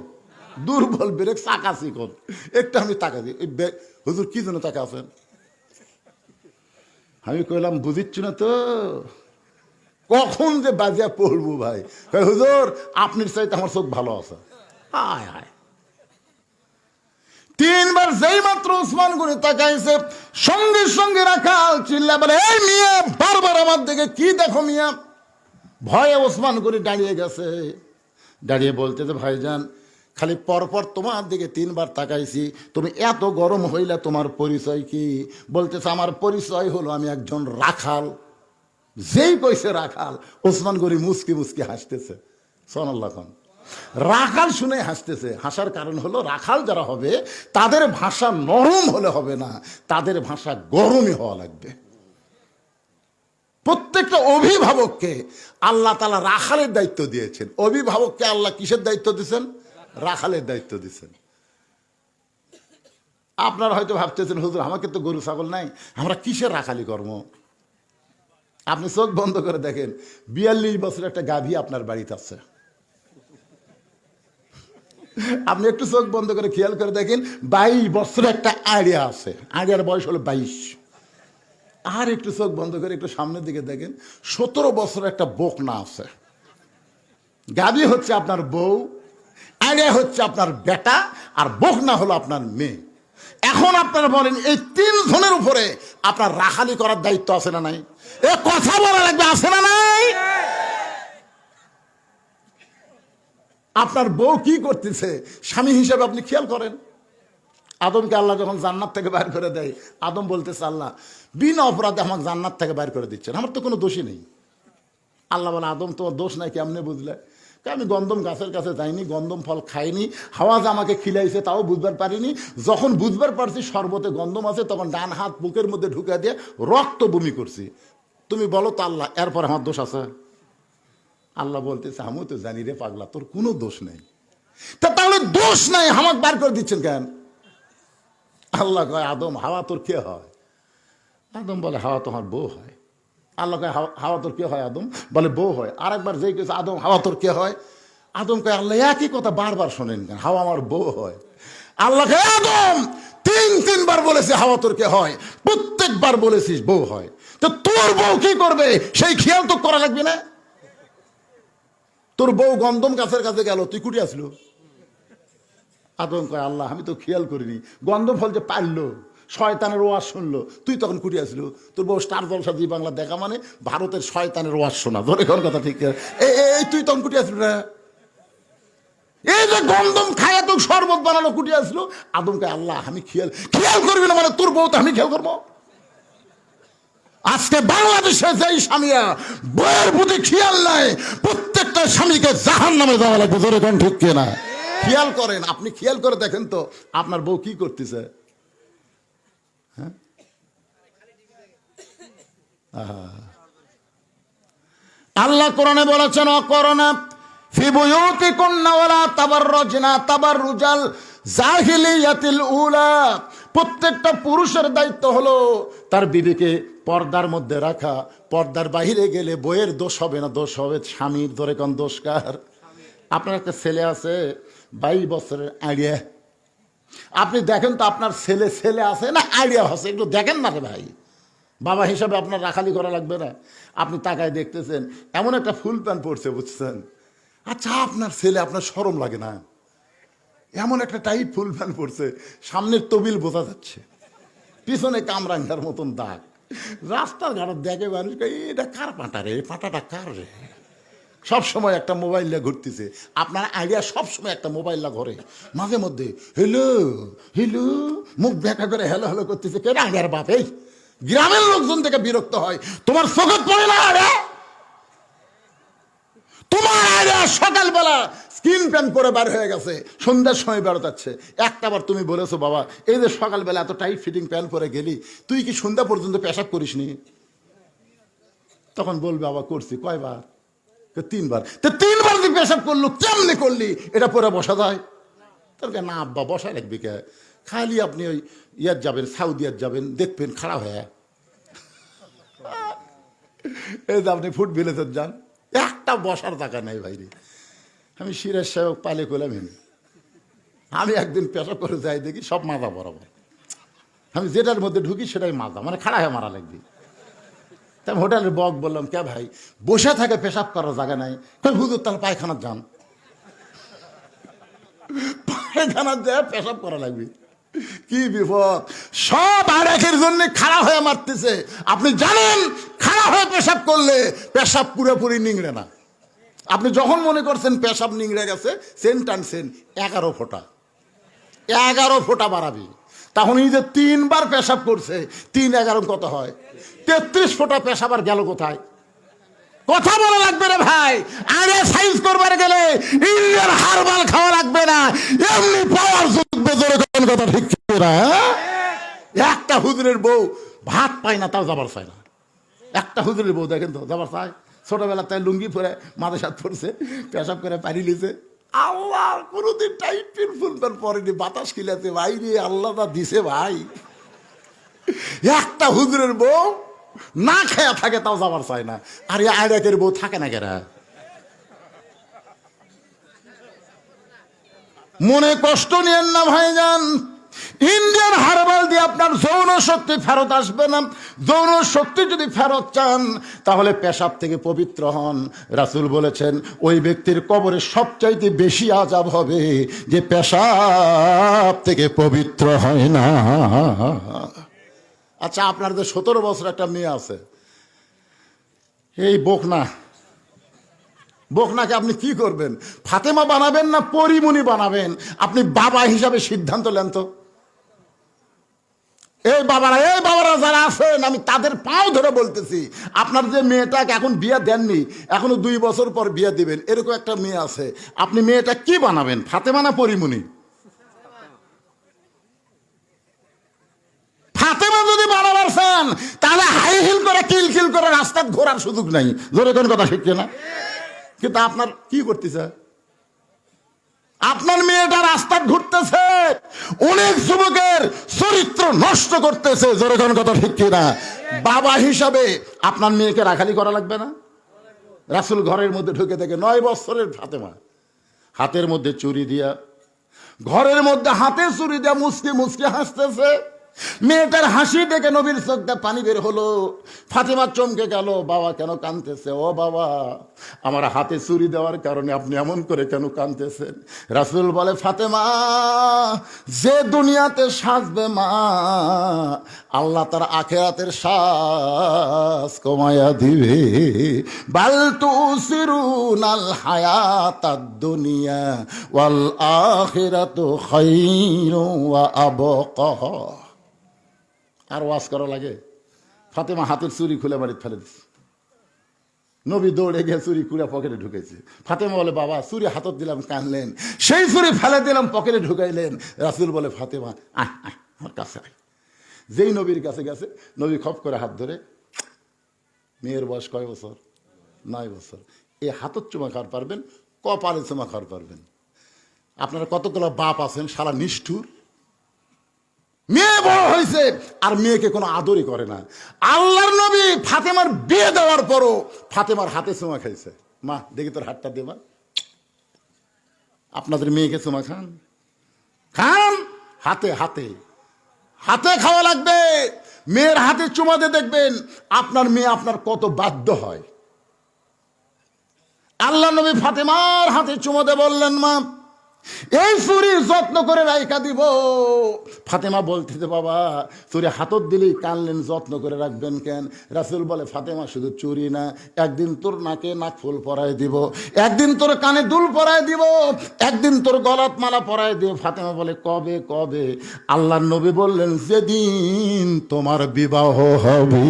দুর্বল ব্রেক, চাকা চিকন। একটা আমি তাকাছি, হুজুর কি জন্য তাকা আছেন? আমি কইলাম বুঝিচ্ছি না তো, কখন যে বাজিয়া পড়বো ভাই। হুজুর আপনার চাইতে আমার চোখ ভালো আছে। হায় হায়, 3 বার যেই মাত্র ওসমান গনি তাকাইছে, সঙ্গে সঙ্গে রাখাল চিল্লা বলে, এই মিয়া বারবার আমার দিকে কি দেখো মিয়া? ভয়ে ওসমান গনি দাঁড়িয়ে গেছে। দাঁড়িয়ে বলতেছে, ভাইজান খালি পরপর তোমার দিকে 3 বার তাকাইছি, তুমি এত গরম হইলা, তোমার পরিচয় কি? বলতেছে, আমার পরিচয় হলো আমি একজন রাখাল। যেই কইছে রাখাল, ওসমান গনি মুসকি মুসকি হাসতেছে। সুবহানাল্লাহ। রাখাল শুনে হাসতেছে। হাসার কারণ হলো, রাখাল যারা হবে তাদের ভাষা নরম হলে হবে না, তাদের ভাষা গরমই হওয়া লাগবে। প্রত্যেকটা অভিভাবককে আল্লাহ তাআলা রাখালের দায়িত্ব দিয়েছেন। অভিভাবককে আল্লাহ কিসের দায়িত্ব দিয়েছেন? রাখালের দায়িত্ব দিয়েছেন। আপনারা হয়তো ভাবতেছেন, হুজুর আমাকে তো গরু ছাগল নাই, আমরা কিসের রাখালি কর্ম? আপনি চোখ বন্ধ করে দেখেন, 42 বছরের একটা গাভী আপনার বাড়িতে আছে। আপনি একটু চোখ বন্ধ করে খেয়াল করে দেখেন, 22 বছরের একটা আইডিয়া আছে, আইডিয়ার বয়স হলো 22। আর একটু চোখ বন্ধ করে একটু সামনের দিকে দেখেন, 17 বছরের একটা বকনা আছে। গাভী হচ্ছে আপনার বউ, আইডিয়া হচ্ছে আপনার বেটা, আর বকনা হলো আপনার মেয়ে। এখন আপনারা বলেন, এই 3 জনের উপরে আপনার রাখালি করার দায়িত্ব আছে না নাই? এ কথা বলা লাগবে, আছে না নাই? আপনার বউ কি করতেছে স্বামী হিসেবে আপনি খেয়াল করেন। আদমকে আল্লাহ যখন জান্নাত থেকে বাইর করে দেয়, আদম বলতেছে, আল্লাহ বিনা অপরাধে আমাকে জান্নাত থেকে বাইর করে দিচ্ছেন, আমার তো কোনো দোষই নেই। আল্লাহ বলে, আদম তোমার দোষ নাই কেমনে বুঝলে? আমি গন্ধম গাছের কাছে যাইনি, গন্ধম ফল খাইনি, হাওয়া যে আমাকে খিলাইছে তাও বুঝবার পারিনি। যখন বুঝবার পারছি শরবতে গন্ধম আছে, তখন ডান হাত বুকের মধ্যে ঢুকে দিয়ে রক্ত বমি করছি। তুমি বলো তো আল্লাহ, এরপর আমার দোষ আছে? আল্লাহ বলতেছে, আমি তো জানি রে পাগলা, তোর কোনো দোষ নেই। তাহলে দোষ নাই, হামাক বার করে দিচ্ছেন কেন? আল্লাহ কয়, আদম হাওয়া তোর কে হয়? আদম বলে হাওয়া তোমার বউ হয়। আল্লাহ কয় হাওয়া তোর কে হয়? আদম বলে বউ হয়। আরেকবার যেই কেছে আদম হাওয়া তোর কে হয়? আদম কয় আল্লাহ একই কথা বারবার শোনেন কেন? হাওয়া আমার বউ হয়। আল্লাহ কয় আদম তিনবার বলেছে হাওয়া তোর কে হয়, প্রত্যেকবার বলেছিস বউ হয়, তো তোর বউ কি করবে সেই খেয়াল তো করা লাগবে না? তোর বউ গন্ধম গাছের কাছে গেল, তুই কুটি আসলো? আদম কয় আল্লাহ আমি তো খেয়াল করিনি, গন্ধম ফল যে পারলো, শয়তানের ওয়াজ শুনলো, তুই তখন কুটি আসলো? তোর বউ স্টার জলসা জি বাংলা দেখা মানে ভারতের শয়তানের ওয়াজ শোনা, ধরে কোন কথা ঠিক? এই তুই তখন কুটি আসলো না? এই যে গন্ধম খায়া তো শরবত বানালো, কুটি আসলো? আদম কয় আল্লাহ আমি খেয়াল করবি না মানে তোর বউ তো আমি খেয়াল করবো? আজকে বাংলাদেশে যেই স্বামীরা বইয়ের প্রতি খেয়াল নাই, প্রত্যেকটা স্বামীকে জাহান্নামে যাওয়া লাগবে, ধরে কোন ঠিক কিনা? খেয়াল করেন, আপনি খেয়াল করে দেখেন তো আপনার বউ কি করতেছে। হ্যাঁ, আল্লাহ কোরআনে বলেছেন অকরনা ফি বুয়ুতিকুন্না ওয়ালা তাবাররুজনা তাবাররুজাল জাহিলিয়াতিল উলা। প্রত্যেকটা পুরুষের দায়িত্ব হলো তার বিবিকে পর্দার মধ্যে রাখা। পর্দার বাইরে গেলে বইয়ের দোষ হবে না, দোষ হবে স্বামীর। ধরে কোন দোষ কার? আপনার একটা ছেলে আছে 22 বছরের আইডিয়া, আপনি দেখেন তো আপনার ছেলে আছে না আইডিয়া আছে, একটু দেখেন না রে ভাই। বাবা হিসাবে আপনার রাখালি করা লাগবে না? আপনি তাকায় দেখতেছেন এমন একটা ফুল প্যান্ট পরছে, বুঝছেন? আচ্ছা আপনার ছেলে, আপনার শরম লাগে না? এমন একটা টাইট ফুল প্যান্ট পরছে, সামনের তবিল বোঝা যাচ্ছে, পিছনে কামরাঙ্গার মতন দাগ। রাস্তার ঘাটে দেখে মানুষ এটা কার পাটা রে, পাটাটা কার রে? সবসময় একটা মোবাইল নিয়ে ঘুরতেছে। আপনার আইডিয়া সবসময় একটা মোবাইল না ঘরে, মাঝে মধ্যে হ্যালো হ্যালো মুখ দেখা করে হ্যালো হ্যালো করতেছে। কেন আইডিয়ার বাপ? এই গ্রামের লোকজন থেকে বিরক্ত হয়, তোমার চোখে পড়ে না রে? তোমার আইডিয়া সকালবেলা স্কিন প্যান্ট করে বার হয়ে গেছে, সন্ধ্যার সময় বেরোতাচ্ছে। একটা বার তুমি বলেছো বাবা এই যে সকালবেলা এত টাইট ফিটিং প্যান্ট পরে গেলি, তুই কি সন্ধ্যা পর্যন্ত পেশাব করিসনি? তখন বলবে বাবা করছি। কয়বার? 3বার। তো 3বার তুই পেশাব করলো, কেমনে করলি? এটা পরে বসা যায়? তোর না আব্বা বসা লাগবে কে? খালি আপনি ওই ইয়ার যাবেন, সাউদিয়ার যাবেন, দেখবেন খারাপ হয়ে। এই যে আপনি ফুট ভিলেজের যান, একটা বসার জায়গা নাই ভাইরে। আমি সিরাজ সাহেব পালে করলাম, আমি একদিন পেশাব করে যাই দেখি সব মাজা বরাবর। আমি যেটার মধ্যে ঢুকি সেটাই মাজা, মানে খাড়া হয়ে মারা লাগবে। তাই হোটেলের বক বললাম কে ভাই বসে থাকে পেশাব করার জায়গা নাই? হুজুর তাহলে পায়খানার যান। পায়খানার যায় পেশাব করা লাগবে, কি বিপদ! সব আরেকের জন্য খাড়া হয়ে মারতেছে। আপনি জানেন খাড়া হয়ে পেশাব করলে পেশাব পুরোপুরি নিংড়ে না। আপনি যখন মনে করছেন পেশাব নিংড়ে গেছে, সেন টানছেন 11 ফোঁটা, 11 ফোঁটা বাড়াবি। তখন এই যে 3বার পেশাব করছে, 3 11 কত হয়? 33 ফোঁটা পেশাব আর গেল কোথায়? কথা বলা লাগবে রে ভাই। আরে সাইজ করবার গেলে ইন্ডিয়ান হারবাল খাওয়া লাগবে না, এমনি পাওয়ার যোগ্য জোরে কথা ঠিক না? একটা হুজুরের বউ ভাত পায় না, তাও যাবার চায় না। একটা হুজুরের বউ দেখেন তো যাবার চায়। ছোটবেলা তাই লুঙ্গি পরে মাথা সাত পড়ছে, পেশাব করে পারি লিছে। আল্লাহ কোনোদিন টাইট ফুল প্যান্ট পরেনি, বাতাস খিলাতে ভাই রে, আল্লাহ তা দিছে ভাই। একটা হুজুরের বউ না খেয়া থাকে, তাও যাবার চায় না। আর আইরাকের বউ থাকে না কেরা? মনে কষ্ট নিয়েন না ভাইজান। ইন্ডিয়ান হার্বাল দিয়ে আপনার যৌন শক্তি ফেরত আসবে না। যৌন শক্তি যদি ফেরত চান তাহলে পেশাব থেকে পবিত্র হন। রাসূল বলেছেন ওই ব্যক্তির কবরে সবচাইতে বেশি আযাব হবে যে পেশাব থেকে পবিত্র হয় না। আচ্ছা আপনার যে 17 বছর একটা মেয়ে আছে, এই বকনাকে আপনি কি করবেন? ফাতেমা বানাবেন না পরিমণি বানাবেন? আপনি বাবা হিসাবে সিদ্ধান্ত নেন তো। এই বাবারা যারা আছেন, আমি তাদের পাও ধরে বলতেছি, আপনার যে মেয়েটাকে এখন বিয়ে দেননি, এখনো 2 বছর পর বিয়ে দিবেন, এরকম একটা মেয়ে আছে, আপনি মেয়েটা কি বানাবেন? ফাতেমা না পরিমণি? ফাতেমা যদি বানাবার চান তাহলে হাই হিল করে কিলকিল করে রাস্তায় ঘোরার সুযোগ নাই, জোরে কোন কথা শিখছে না? কিন্তু আপনার কি করতেছে? আপনার মেয়েটা রাস্তা ঘুরতেছে, অনেক যুবকের চরিত্র নষ্ট করতেছে, যেরকম কথা ঠিক কিনা? বাবা হিসাবে আপনার মেয়েকে রাখালি করা লাগবে না? রাসূল ঘরের মধ্যে ঢুকে থেকে 9 বছরের ফাতেমা হাতের মধ্যে চুরি দিয়া, ঘরের মধ্যে হাতে চুরি দিয়া মুসকে মুসকে হাসতেছে। মেয়েটার হাসি দেখে নবীর চোখটা পানি বের হলো। ফাতেমা চমকে গেল, বাবা কেন কাঁদতেছে? ও বাবা, আমার হাতে চুরি দেওয়ার কারণে আপনি এমন করে কেন কাঁদতেছেন? রাসূল বলে, ফাতেমা, যে দুনিয়াতে সাজবে মা, আল্লাহ তার আখিরাতের সাজ কমায়া দিবে। বাল তুসিরুনাল হায়াতাদ দুনিয়া ওয়াল আখিরাতু খায়রুন ওয়া আবকা। আর ওয়াজ করা লাগে? ফাতেমা হাতের চুরি খুলে বাড়িতে ফেলে দিচ্ছে। নবী দৌড়ে গিয়ে চুরি খুলে পকেটে ঢুকেছে। ফাতেমা বলে, বাবা, চুরি হাতত দিলাম, কানলেন, সেই চুরি ফেলে দিলাম, পকেটে ঢুকাইলেন। রাসূল বলে, ফাতেমা, আয় আয় আমার কাছে আয়। যেই নবীর কাছে গেছে, নবী খপ করে হাত ধরে, মেয়ের বয়স কয় বছর? 9 বছর। এই হাতত চুমা খাওয়ার পারবেন, কপালে চুমা খাওয়ার পারবেন। আপনারা কতগুলো বাপ আছেন সারা নিষ্ঠুর, মেয়ে বড় হয়েছে আর মেয়েকে কোনো আদরই করে না। আল্লাহর নবী ফাতেমার বিয়ে দেওয়ার পরও ফাতেমার হাতে চুমা খাইছে। মা, দেখি তোর হাতটা দে মা। আপনাদের মেয়েকে চুমা খান? খান, হাতে হাতে হাতে খাওয়া লাগবে। মেয়ের হাতে চুমা দিয়ে দেখবেন আপনার মেয়ে আপনার কত বাধ্য হয়। আল্লাহ নবী ফাতেমার হাতে চুমা দিয়ে বললেন, মা, এই চুরির যত্ন করে রাইখা দিব। ফাতেমা বলতেছে, বাবা, চুরি হাতত দিলেই কানলেন, যত্ন করে রাখবেন কেন? রাসূল বলে, ফাতেমা, শুধু চুরি না, একদিন তোর নাকে নাক ফুল পরায় দিব, একদিন তোর কানে দুল পরায় দিব, একদিন তোর গলাত মালা পরায় দিব। ফাতেমা বলে, কবে কবে? আল্লাহর নবী বললেন, যেদিন তোমার বিবাহ হবে।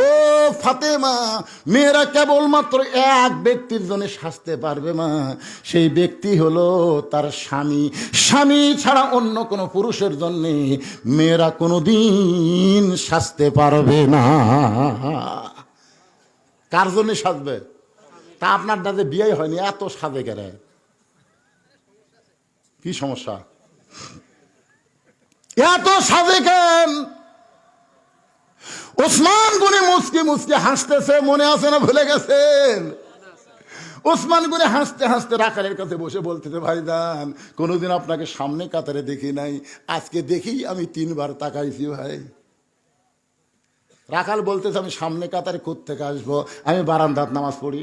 ও ফাতেমা, মেয়েরা কেবলমাত্র এক ব্যক্তির জন্য সাজতে পারবে মা, সেই ব্যক্তি হলো তার স্বামী। স্বামী ছাড়া অন্য কোনো পুরুষের জন্য মেয়েরা কোনোদিন সাজতে পারবে না। কার জন্য সাজবে? তা আপনার দাদা বিয়ে হয়নি, এত সাজে কেন? কি সমস্যা? এত সাজে কেন? ওসমান গনি মুসকি মুসকি হাসতেছে, মনে আছে না ভুলে গেছেন? ওসমান গনি হাসতে হাসতে রাখালের কাছে বসে বলতেছে, ভাইজান, কোনোদিন আপনাকে সামনে কাতারে দেখি নাই, আজকে দেখি আমি 3 বার তাকাইছি ভাই। রাখাল বলতেছে, আমি সামনে কাতারে কোত্থেকে আসবো? আমি বারান্দাত নামাজ পড়ি।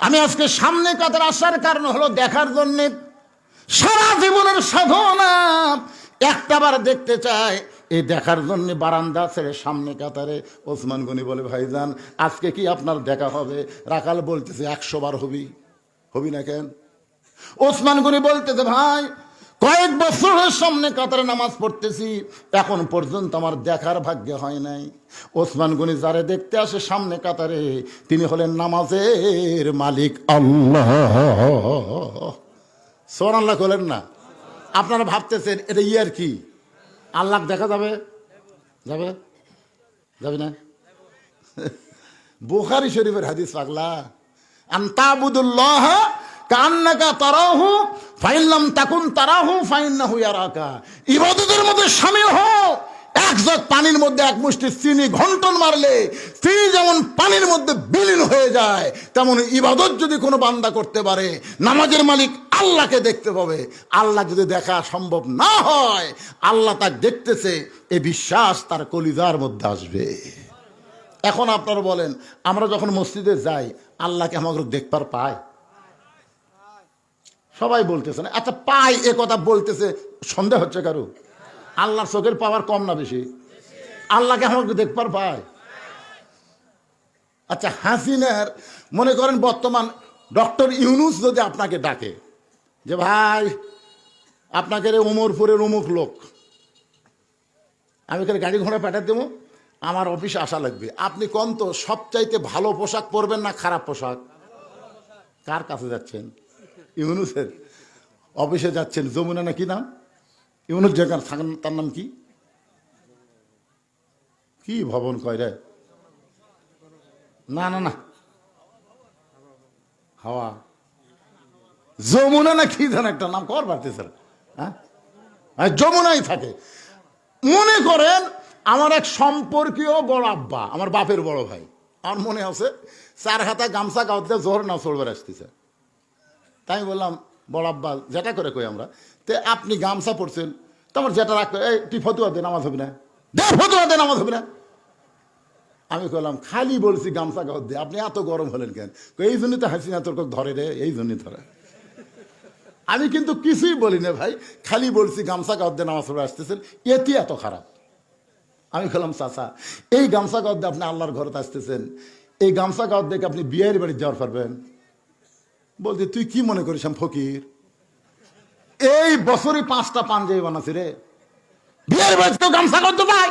আমি আজকে সামনে কাতারে আসার কারণ হলো দেখার জন্যে। সারা জীবনের সাধনা একটাবার দেখতে চায়, এই দেখার জন্য বারান্দা ছেড়ে সামনে কাতারে। ওসমান গনি বলে, ভাইজান, আজকে কি আপনার দেখা হবে? রাখাল বলতেছে, 100 বার হবি। হবি না কেন? ওসমান গনি বলতেছে, ভাই, কয়েক বছরের সামনে কাতারে নামাজ পড়তেছি, এখন পর্যন্ত আমার দেখার ভাগ্য হয় নাই। ওসমান গনি যারে দেখতে আসে সামনে কাতারে, তিনি হলেন নামাজের মালিক আল্লাহ। সুবহানাল্লাহ বলেন না? আপনারা ভাবতেছেন এটা ইয়ার কি, আল্লাহ দেখা যাবে? যাবে? যাবে না? বুখারী শরীফের হাদিস, পাগলা, আনতাবুদুল্লাহ কান্নাকা তারাহু ফাইন লাম তাকুন তারাহু ফাইন্নাহু ইয়ারাকা। ইবাদতের মধ্যে শামিল হও। এক জগ পানির মধ্যে এক মুষ্টি চিনি ঘন্টন মারলে চিনি যেমন পানির মধ্যে বিলীন হয়ে যায়, তেমন ইবাদত যদি কোনো বান্দা করতে পারে, নামাজের মালিক আল্লাহকে দেখতে পাবে। আল্লাহ যদি দেখা সম্ভব না হয়, আল্লাহ তাকে দেখতেছে, এই বিশ্বাস তার কলিজার মধ্যে আসবে। এখন আপনারা বলেন, আমরা যখন মসজিদে যাই, আল্লাহকে আমাকে দেখবার পায়? সবাই বলতেছে না। আচ্ছা, পাই এ কথা বলতেছে, সন্দেহ হচ্ছে কারো? আল্লাহর চোখের পাওয়ার কম না বেশি? আল্লাহকে আমাকে দেখবার পায়? আচ্ছা, হাসিনার মনে করেন বর্তমান ডক্টর ইউনূস যদি আপনাকে ডাকে যে, ভাই, আপনাকে রে উমরপুরের অমুক লোক, আমি এখানে গাড়ি ঘোড়া পাঠাতে দেবো, আমার অফিসে আসা লাগবে, আপনি কোন তো সবচাইতে ভালো পোশাক পরবেন না খারাপ পোশাক? কার কাছে যাচ্ছেন? ইউনূসের অফিসে যাচ্ছেন। যমুনা না কি নাম? ইউনূস যেখানে থাকেন তার নাম কি? কি ভবন কয় রে? না না না, হাওয়া যমুনা না কি যেন একটা নাম কর পারতেছে, হ্যাঁ যমুনাই থাকে। মনে করেন আমার এক সম্পর্কীয় বড় আব্বা, আমার বাপের বড় ভাই, আমার মনে আছে 4 হাতা গামছা গাওতে জোর না চলবার আসতেছে। তাই আমি বললাম বড় আব্বা, যেটা করে কই আমরা, তে আপনি গামছা পড়ছেন, তোমার যেটা রাখতে, এই তুই ফতুয়া দে, নামাজ হবে না, দে ফতুয়া দে, নামাজ হবে না। আমি বললাম খালি বলছি গামছা গাও দে, আপনি এত গরম হলেন কেন? এই জন্যই তো হাসিনা তোর ধরে রে, এই জন্যই ধরে। আমি কিন্তু কিছুই বলি না ভাই, খালি বলছি গামছা গাওতে নামাজ পড়ে আসতেছেন, এটি এত খারাপ। আমি বললাম চাচা, এই গামছা গাওতে আপনি আল্লাহর ঘরে আসতেছেন, এই গামছা গাওত দেখে আপনি বিয়ের বাড়ি যাওয়ার পারবেন? বলছি তুই কি মনে করিস আমি ফকির? এই বছরই 5টা পাঞ্জাবি বানাচ্ছি রে, বিয়ের বাড়ি তো গামছা গাওতে পাই।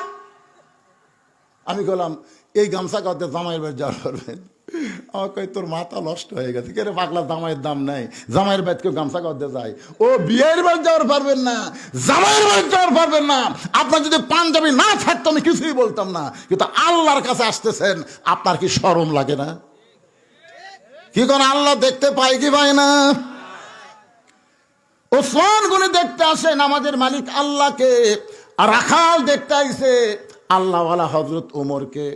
আমি বললাম এই গামছা গাওতে জামাইয়ের বাড়ি যাওয়ার পারবেন? আমার কই তোর মাথা নষ্ট হয়ে গেছে, কে রে পাগলা, জামাইয়ের দাম নাই, জামাইয়ের বাড়ি কেউ গামছা গাওতে যায়? ও বিয়ের বাড়ি যাওয়ার পারবেন না, জামাইয়ের বাড়ি যাওয়ার পারবেন না। আপনার যদি পাঞ্জাবি না থাকতো আমি কিছুই বলতাম না, কিন্তু আল্লাহর কাছে আসতেছেন, আপনার কি শরম লাগে না? কি করে আল্লাহ দেখতে পাই কি পাই না? ওসমান গনি দেখতে আসে নামাজের মালিক আল্লাহকে, আর রাখাল দেখতে আইছে আল্লাহওয়ালা হযরত ওমরকে।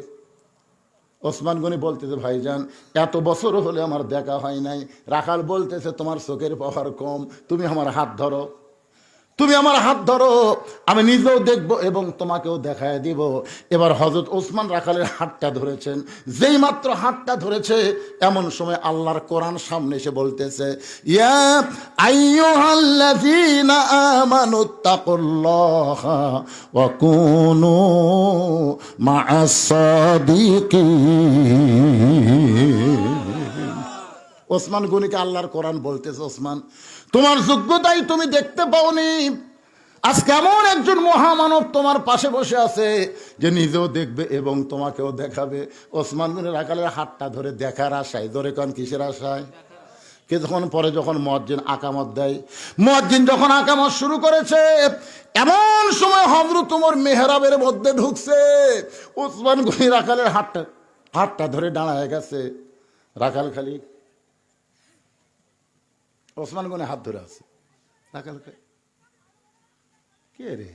ওসমান গনি বলতেছে ভাইজান এত বছর হলে আমার দেখা হয় নাই। রাখাল বলতেছে তোমার চোখের পাওয়ার কম, তুমি আমার হাত ধরো, তুমি আমার হাত ধরো, আমি নিজেও দেখবো এবং তোমাকেও দেখায় দিব। এবার হযরত ওসমান রাখালের হাতটা ধরেছেন, যেই মাত্র হাতটা ধরেছে এমন সময় আল্লাহর কোরআন সামনে এসে বলতেছে, ইয়া আইয়ুহাল্লাযীনা আমানুত্তাকুল্লাহা ওয়া কুনু মা'আস সাদিকিন। ওসমান গনিকে আল্লাহর কোরআন বলতেছে, ওসমান তোমার যোগ্যতাই তুমি দেখতে পাওনি, আজ কেমন একজন মহামানব তোমার পাশে বসে আছে যে নিজেও দেখবে এবং তোমাকেও দেখাবে। ওসমান গনি রাখালের হাতটা ধরে দেখার আশায়, ধরে কোন কিসের আশায়? কিছুক্ষণ পরে যখন মুয়াজ্জিন আকামত দেয়, মুয়াজ্জিন যখন আকামত শুরু করেছে এমন সময় হযরত ওমর মেহরাবের মধ্যে ঢুকছে। ওসমান গনি রাখালের হাতটা ধরে দাঁড়ায় গেছে। রাখাল খালি ওসমান গনি হাত ধরে আছে, রাখাল কে রে?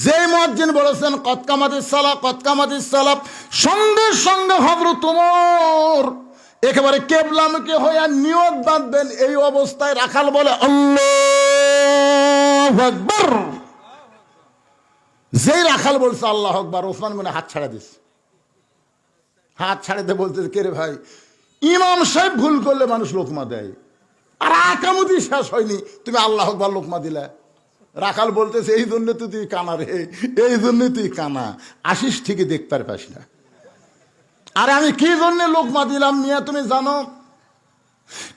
যে মুয়াজ্জিন বলেছেন কদ কামাতিস সালাহ, কদ কামাতিস সালাহ, সঙ্গে সঙ্গে হযরত ওমর একেবারে কিবলামুখী হয়ে নিয়ত বাঁধবেন। এই অবস্থায় রাখাল বলে আল্লাহু আকবার। যেই রাখাল বলছে আল্লাহু আকবার, ওসমান গনি হাত ছাড়া দিস, হাত ছাড়াতে বলতে কে রে ভাই, ইমাম সাহেব ভুল করলে মানুষ লোকমা দেয়, আর আকামতি শেষ হয়নি তুমি আল্লাহু আকবার লোকমা দিলা। রাখাল বলতেছে এই জন্য তুই কানা রে, এই জন্য তুই কানা, আসিস ঠিকই দেখতে পাস না। আরে আমি কি জন্য লোকমা দিলাম মিয়া তুমি জানো?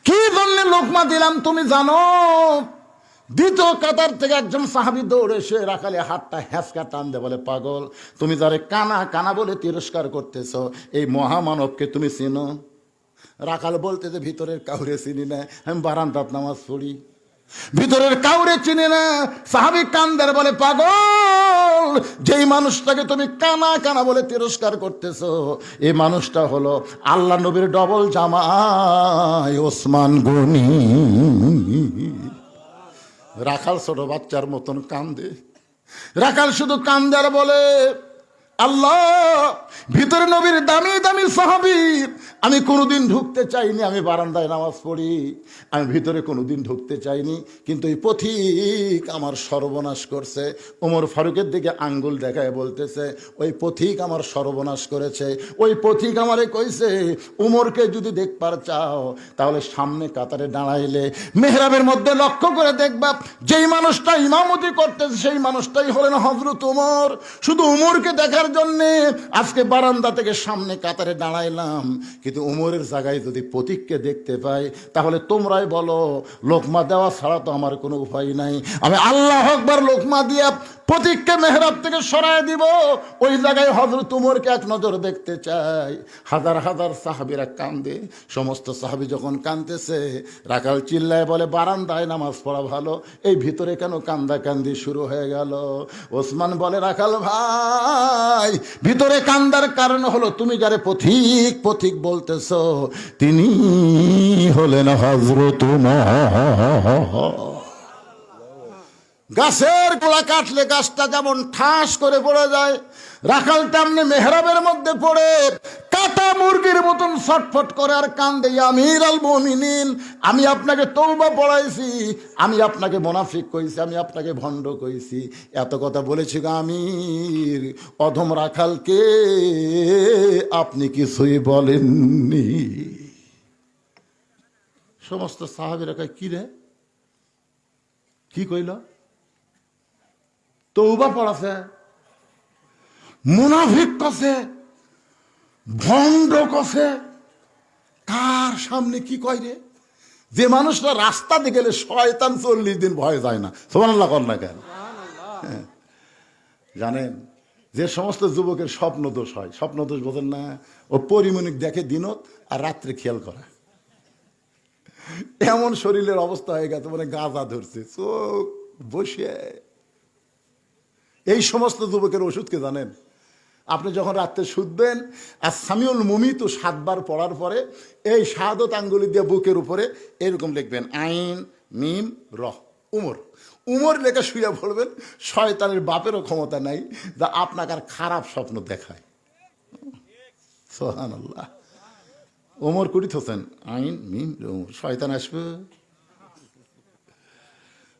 কি জন্য লোকমা দিলাম তুমি জানো? দ্বিতীয় কাতার থেকে একজন সাহাবী দৌড়ে এসে রাখালে হাতটা হ্যাঁচকা টান দে, বলে পাগল, তুমি যারে কানা কানা বলে তিরস্কার করতেছ এই মহামানবকে তুমি চিনো? রাখাল বলতে যে ভিতরের কাউরে চিনি না, আমি বারান্দাত নামাজ পড়ি, ভিতরের কাউরে চিনি না। সাহাবী কান্দার বলে পাগল, যেই মানুষটাকে তুমি কানা কানা বলে তিরস্কার করতেছো এই মানুষটা হলো আল্লাহ নবীর ডবল জামাই ওসমান গনি। রাখাল ছোট বাচ্চার মতন কান্দে। রাখাল শুধু কান্দে আর বলে আল্লাহ, ভিতরে নবীর দামি দামি সাহাবী, আমি কোনোদিন ঢুকতে চাইনি, আমি বারান্দায় নামাজ পড়ি, আমি ভিতরে কোনোদিন ঢুকতে চাইনি, কিন্তু এই পথিক আমার সর্বনাশ করছে। ওমর ফারুকের দিকে আঙ্গুল দেখায় বলতেছে ওই পথিক আমার সর্বনাশ করেছে, ওই পথিক আমারে কইছে উমরকে যদি দেখবার চাও তাহলে সামনে কাতারে দাঁড়াইলে মেহরাবের মধ্যে লক্ষ্য করে দেখবা যেই মানুষটা ইমামতি করতেছে সেই মানুষটাই হলেন হযরত ওমর। শুধু উমরকে দেখার জন্যে আজকে বারান্দা থেকে সামনে কাতারে দাঁড়াইলাম, কিন্তু উমরের জায়গায় যদি পথিককে দেখতে পাই তাহলে তোমরাই বলো লোকমা দেওয়া ছাড়া তো আমার কোনো উপায় নাই। আমি আল্লাহু আকবার লোকমা দিয়া প্রতীককে মেহরাব থেকে সরায় দিব, ওই জায়গায় হযরত উমরকে এক নজর দেখতে চাই। হাজার হাজার সাহাবীরা কান্দে, সমস্ত সাহাবী যখন কাঁদতেছে, রাখাল চিল্লায় বলে বারান্দায় নামাজ পড়া ভালো, এই ভিতরে কেন কান্দাকান্দি শুরু হয়ে গেল? ওসমান বলে রাখাল ভাই, ভিতরে কান্দার কারণ হলো তুমি যারে পথিক পথিক বলতেছ তিনি হলেন হযরত উমর। গাছের গোড়া কাটলে গাছটা যেমন ঠাস করে পড়ে যায়, রাখাল তেমনি মেহরাবের মধ্যে পড়ে কাটা মুরগির মতন ছটফট করে আর কান্দে, আমির আল মুমিনিন, আমি আপনাকে তওবা পড়াইছি, আমি আপনাকে মুনাফিক কইছি, আমি আপনাকে ভণ্ড কইছি, এত কথা বলেছি গো আমির, অধম রাখালকে আপনি কিছুই বলেননি। সমস্ত সাহাবীরা কয় কি রে, কি কইল? তওবা পড়াছে, মুনাফিক কছে, ভণ্ড কছে, কার সামনে কি কয় রে? যে মানুষটা রাস্তা দিয়ে গেলে শয়তান 40 দিন ভয় যায় না, সুবহানাল্লাহ কর না কেন? জানেন যে সমস্ত যুবকের স্বপ্ন দোষ হয়, স্বপ্ন দোষ বোঝেন না, ও পরিমণিক দেখে দিনত আর রাত্রে খেয়াল করে, এমন শরীরের অবস্থা হয়ে গেছে মানে গাঁজা ধরছে, চোখ বসে। এই সমস্ত যুবকের ওষুধকে জানেন, আপনি যখন রাত্রে শুধবেন আর সামিউল মুমিত 7 বার পড়ার পরে এই শাহাদত আঙ্গুলি দিয়ে বুকের উপরে এরকম লিখবেন, আইন মিম রহ উমর, উমর লেখা শুয়ে পড়বেন, শয়তানের বাপেরও ক্ষমতা নাই যা আপনাকে আর খারাপ স্বপ্ন দেখায়। সুবহানাল্লাহ। ওমর কুড়ি হোসেন, আইন মিম উমর, শয়তান আসবে।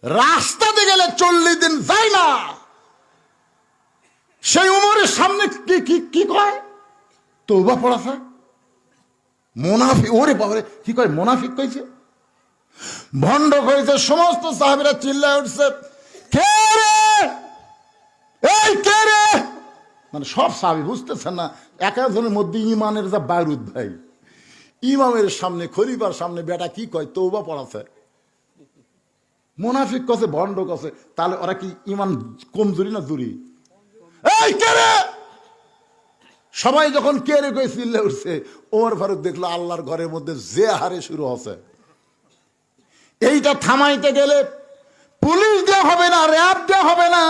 রাস্তাতে গেলে 40 দিন যায় না, সেই উমরের সামনে কি কি কি কয়? তওবা পড়াছে, মুনাফিক, ওরে বাবারে কি কয়, মুনাফিক কইছে, ভণ্ড কইছে। সমস্ত সাহাবীরা চিল্লায় উঠছে, কে রে, এই কে রে? মানে সব সাহাবী বুঝতেছেন না, এক একজনের মধ্যে ইমানের যা বারুদ ভাই। ইমামের সামনে, খলিফার সামনে বেটা কি কয়, তওবা পড়াছে, মুনাফিক কছে, ভণ্ড কছে, তাহলে ওরা কি ইমান কমজোরি না জুরি? এই কে রে? সবাই যখন কে রে কই চিল্লে উঠছে, ওমর ফারুক দেখলো আল্লাহর ঘরের মধ্যে যে হারে শুরু হচ্ছে। এইটা থামাইতে গেলে পুলিশ দেওয়া হবে না, র্যাব দেওয়া হবে না,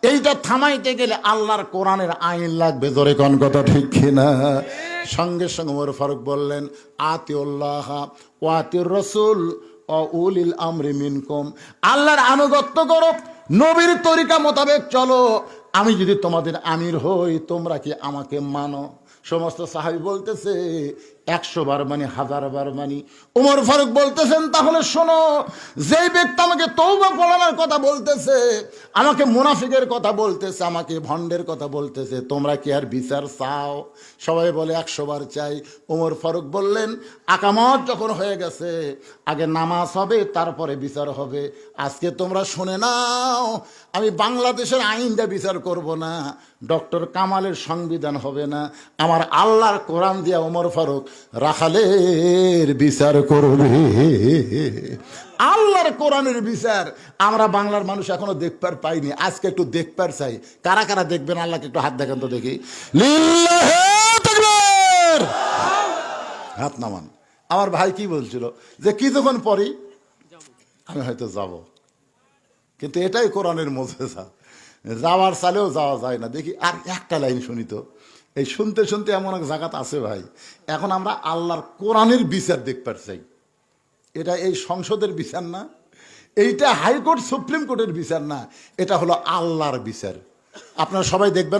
এইটা থামাইতে গেলে আল্লাহর কোরআনের আইন লাগবে। জোরে কোন কথা ঠিক কিনা? সঙ্গে সঙ্গে ওমর ফারুক বললেন, আতিউল্লাহ ওয়া আতিউর রাসূল ও উলিল আমরি মিনকুম, আল্লাহর আনুগত্য করো, নবীর তরিকা মোতাবেক চলো, আমি যদি তোমাদের আমির হই তোমরা কি আমাকে মানো? সমস্ত সাহাবী বলতেছে 100 বার মানি, 1000 বার মানি। ওমর ফারুক বলতেছেন, তাহলে শোনো, যেই ব্যক্তি আমাকে তওবা পড়ানোর কথা বলতেছে, আমাকে মুনাফিকের কথা বলতেছে, আমাকে ভণ্ডের কথা বলতেছে, তোমরা কি আর বিচার চাও? সবাই বলে 100 বার চাই। ওমর ফারুক বললেন, আকামত যখন হয়ে গেছে, আগে নামাজ হবে, তারপরে বিচার হবে। আজকে তোমরা শুনে নাও, আমি বাংলাদেশের আইন দিয়ে বিচার করব না, ডক্টর কামালের সংবিধান হবে না, আমার আল্লাহর কোরআন দিয়া ওমর ফারুক রাখালের বিচার করবে। আল্লাহর কোরআনের বিচার আমরা বাংলার মানুষ এখনো দেখবার পাইনি, আজকে একটু দেখবার চাই। কারা কারা দেখবেন আল্লাহকে একটু হাত দেখান তো দেখি, লিল্লাহি তাকবীর, হাত নামান। আমার ভাই কি বলছিল যে কিছুক্ষণ পরই আমি হয়তো যাব, কিন্তু এটাই কোরআনের মুজিজা, যাওয়ার চালেও যাওয়া যায় না। দেখি আর একটা লাইন শুনি তো। এই শুনতে শুনতে এমন এক জায়গাতে আছে ভাই, এখন আমরা আল্লাহর কোরআনের বিচার দেখবার চাই। এটা এই সংসদের বিচার না, এইটা হাইকোর্ট সুপ্রিম কোর্টের বিচার না, এটা হলো আল্লাহর বিচার। আপনারা সবাই দেখবেন।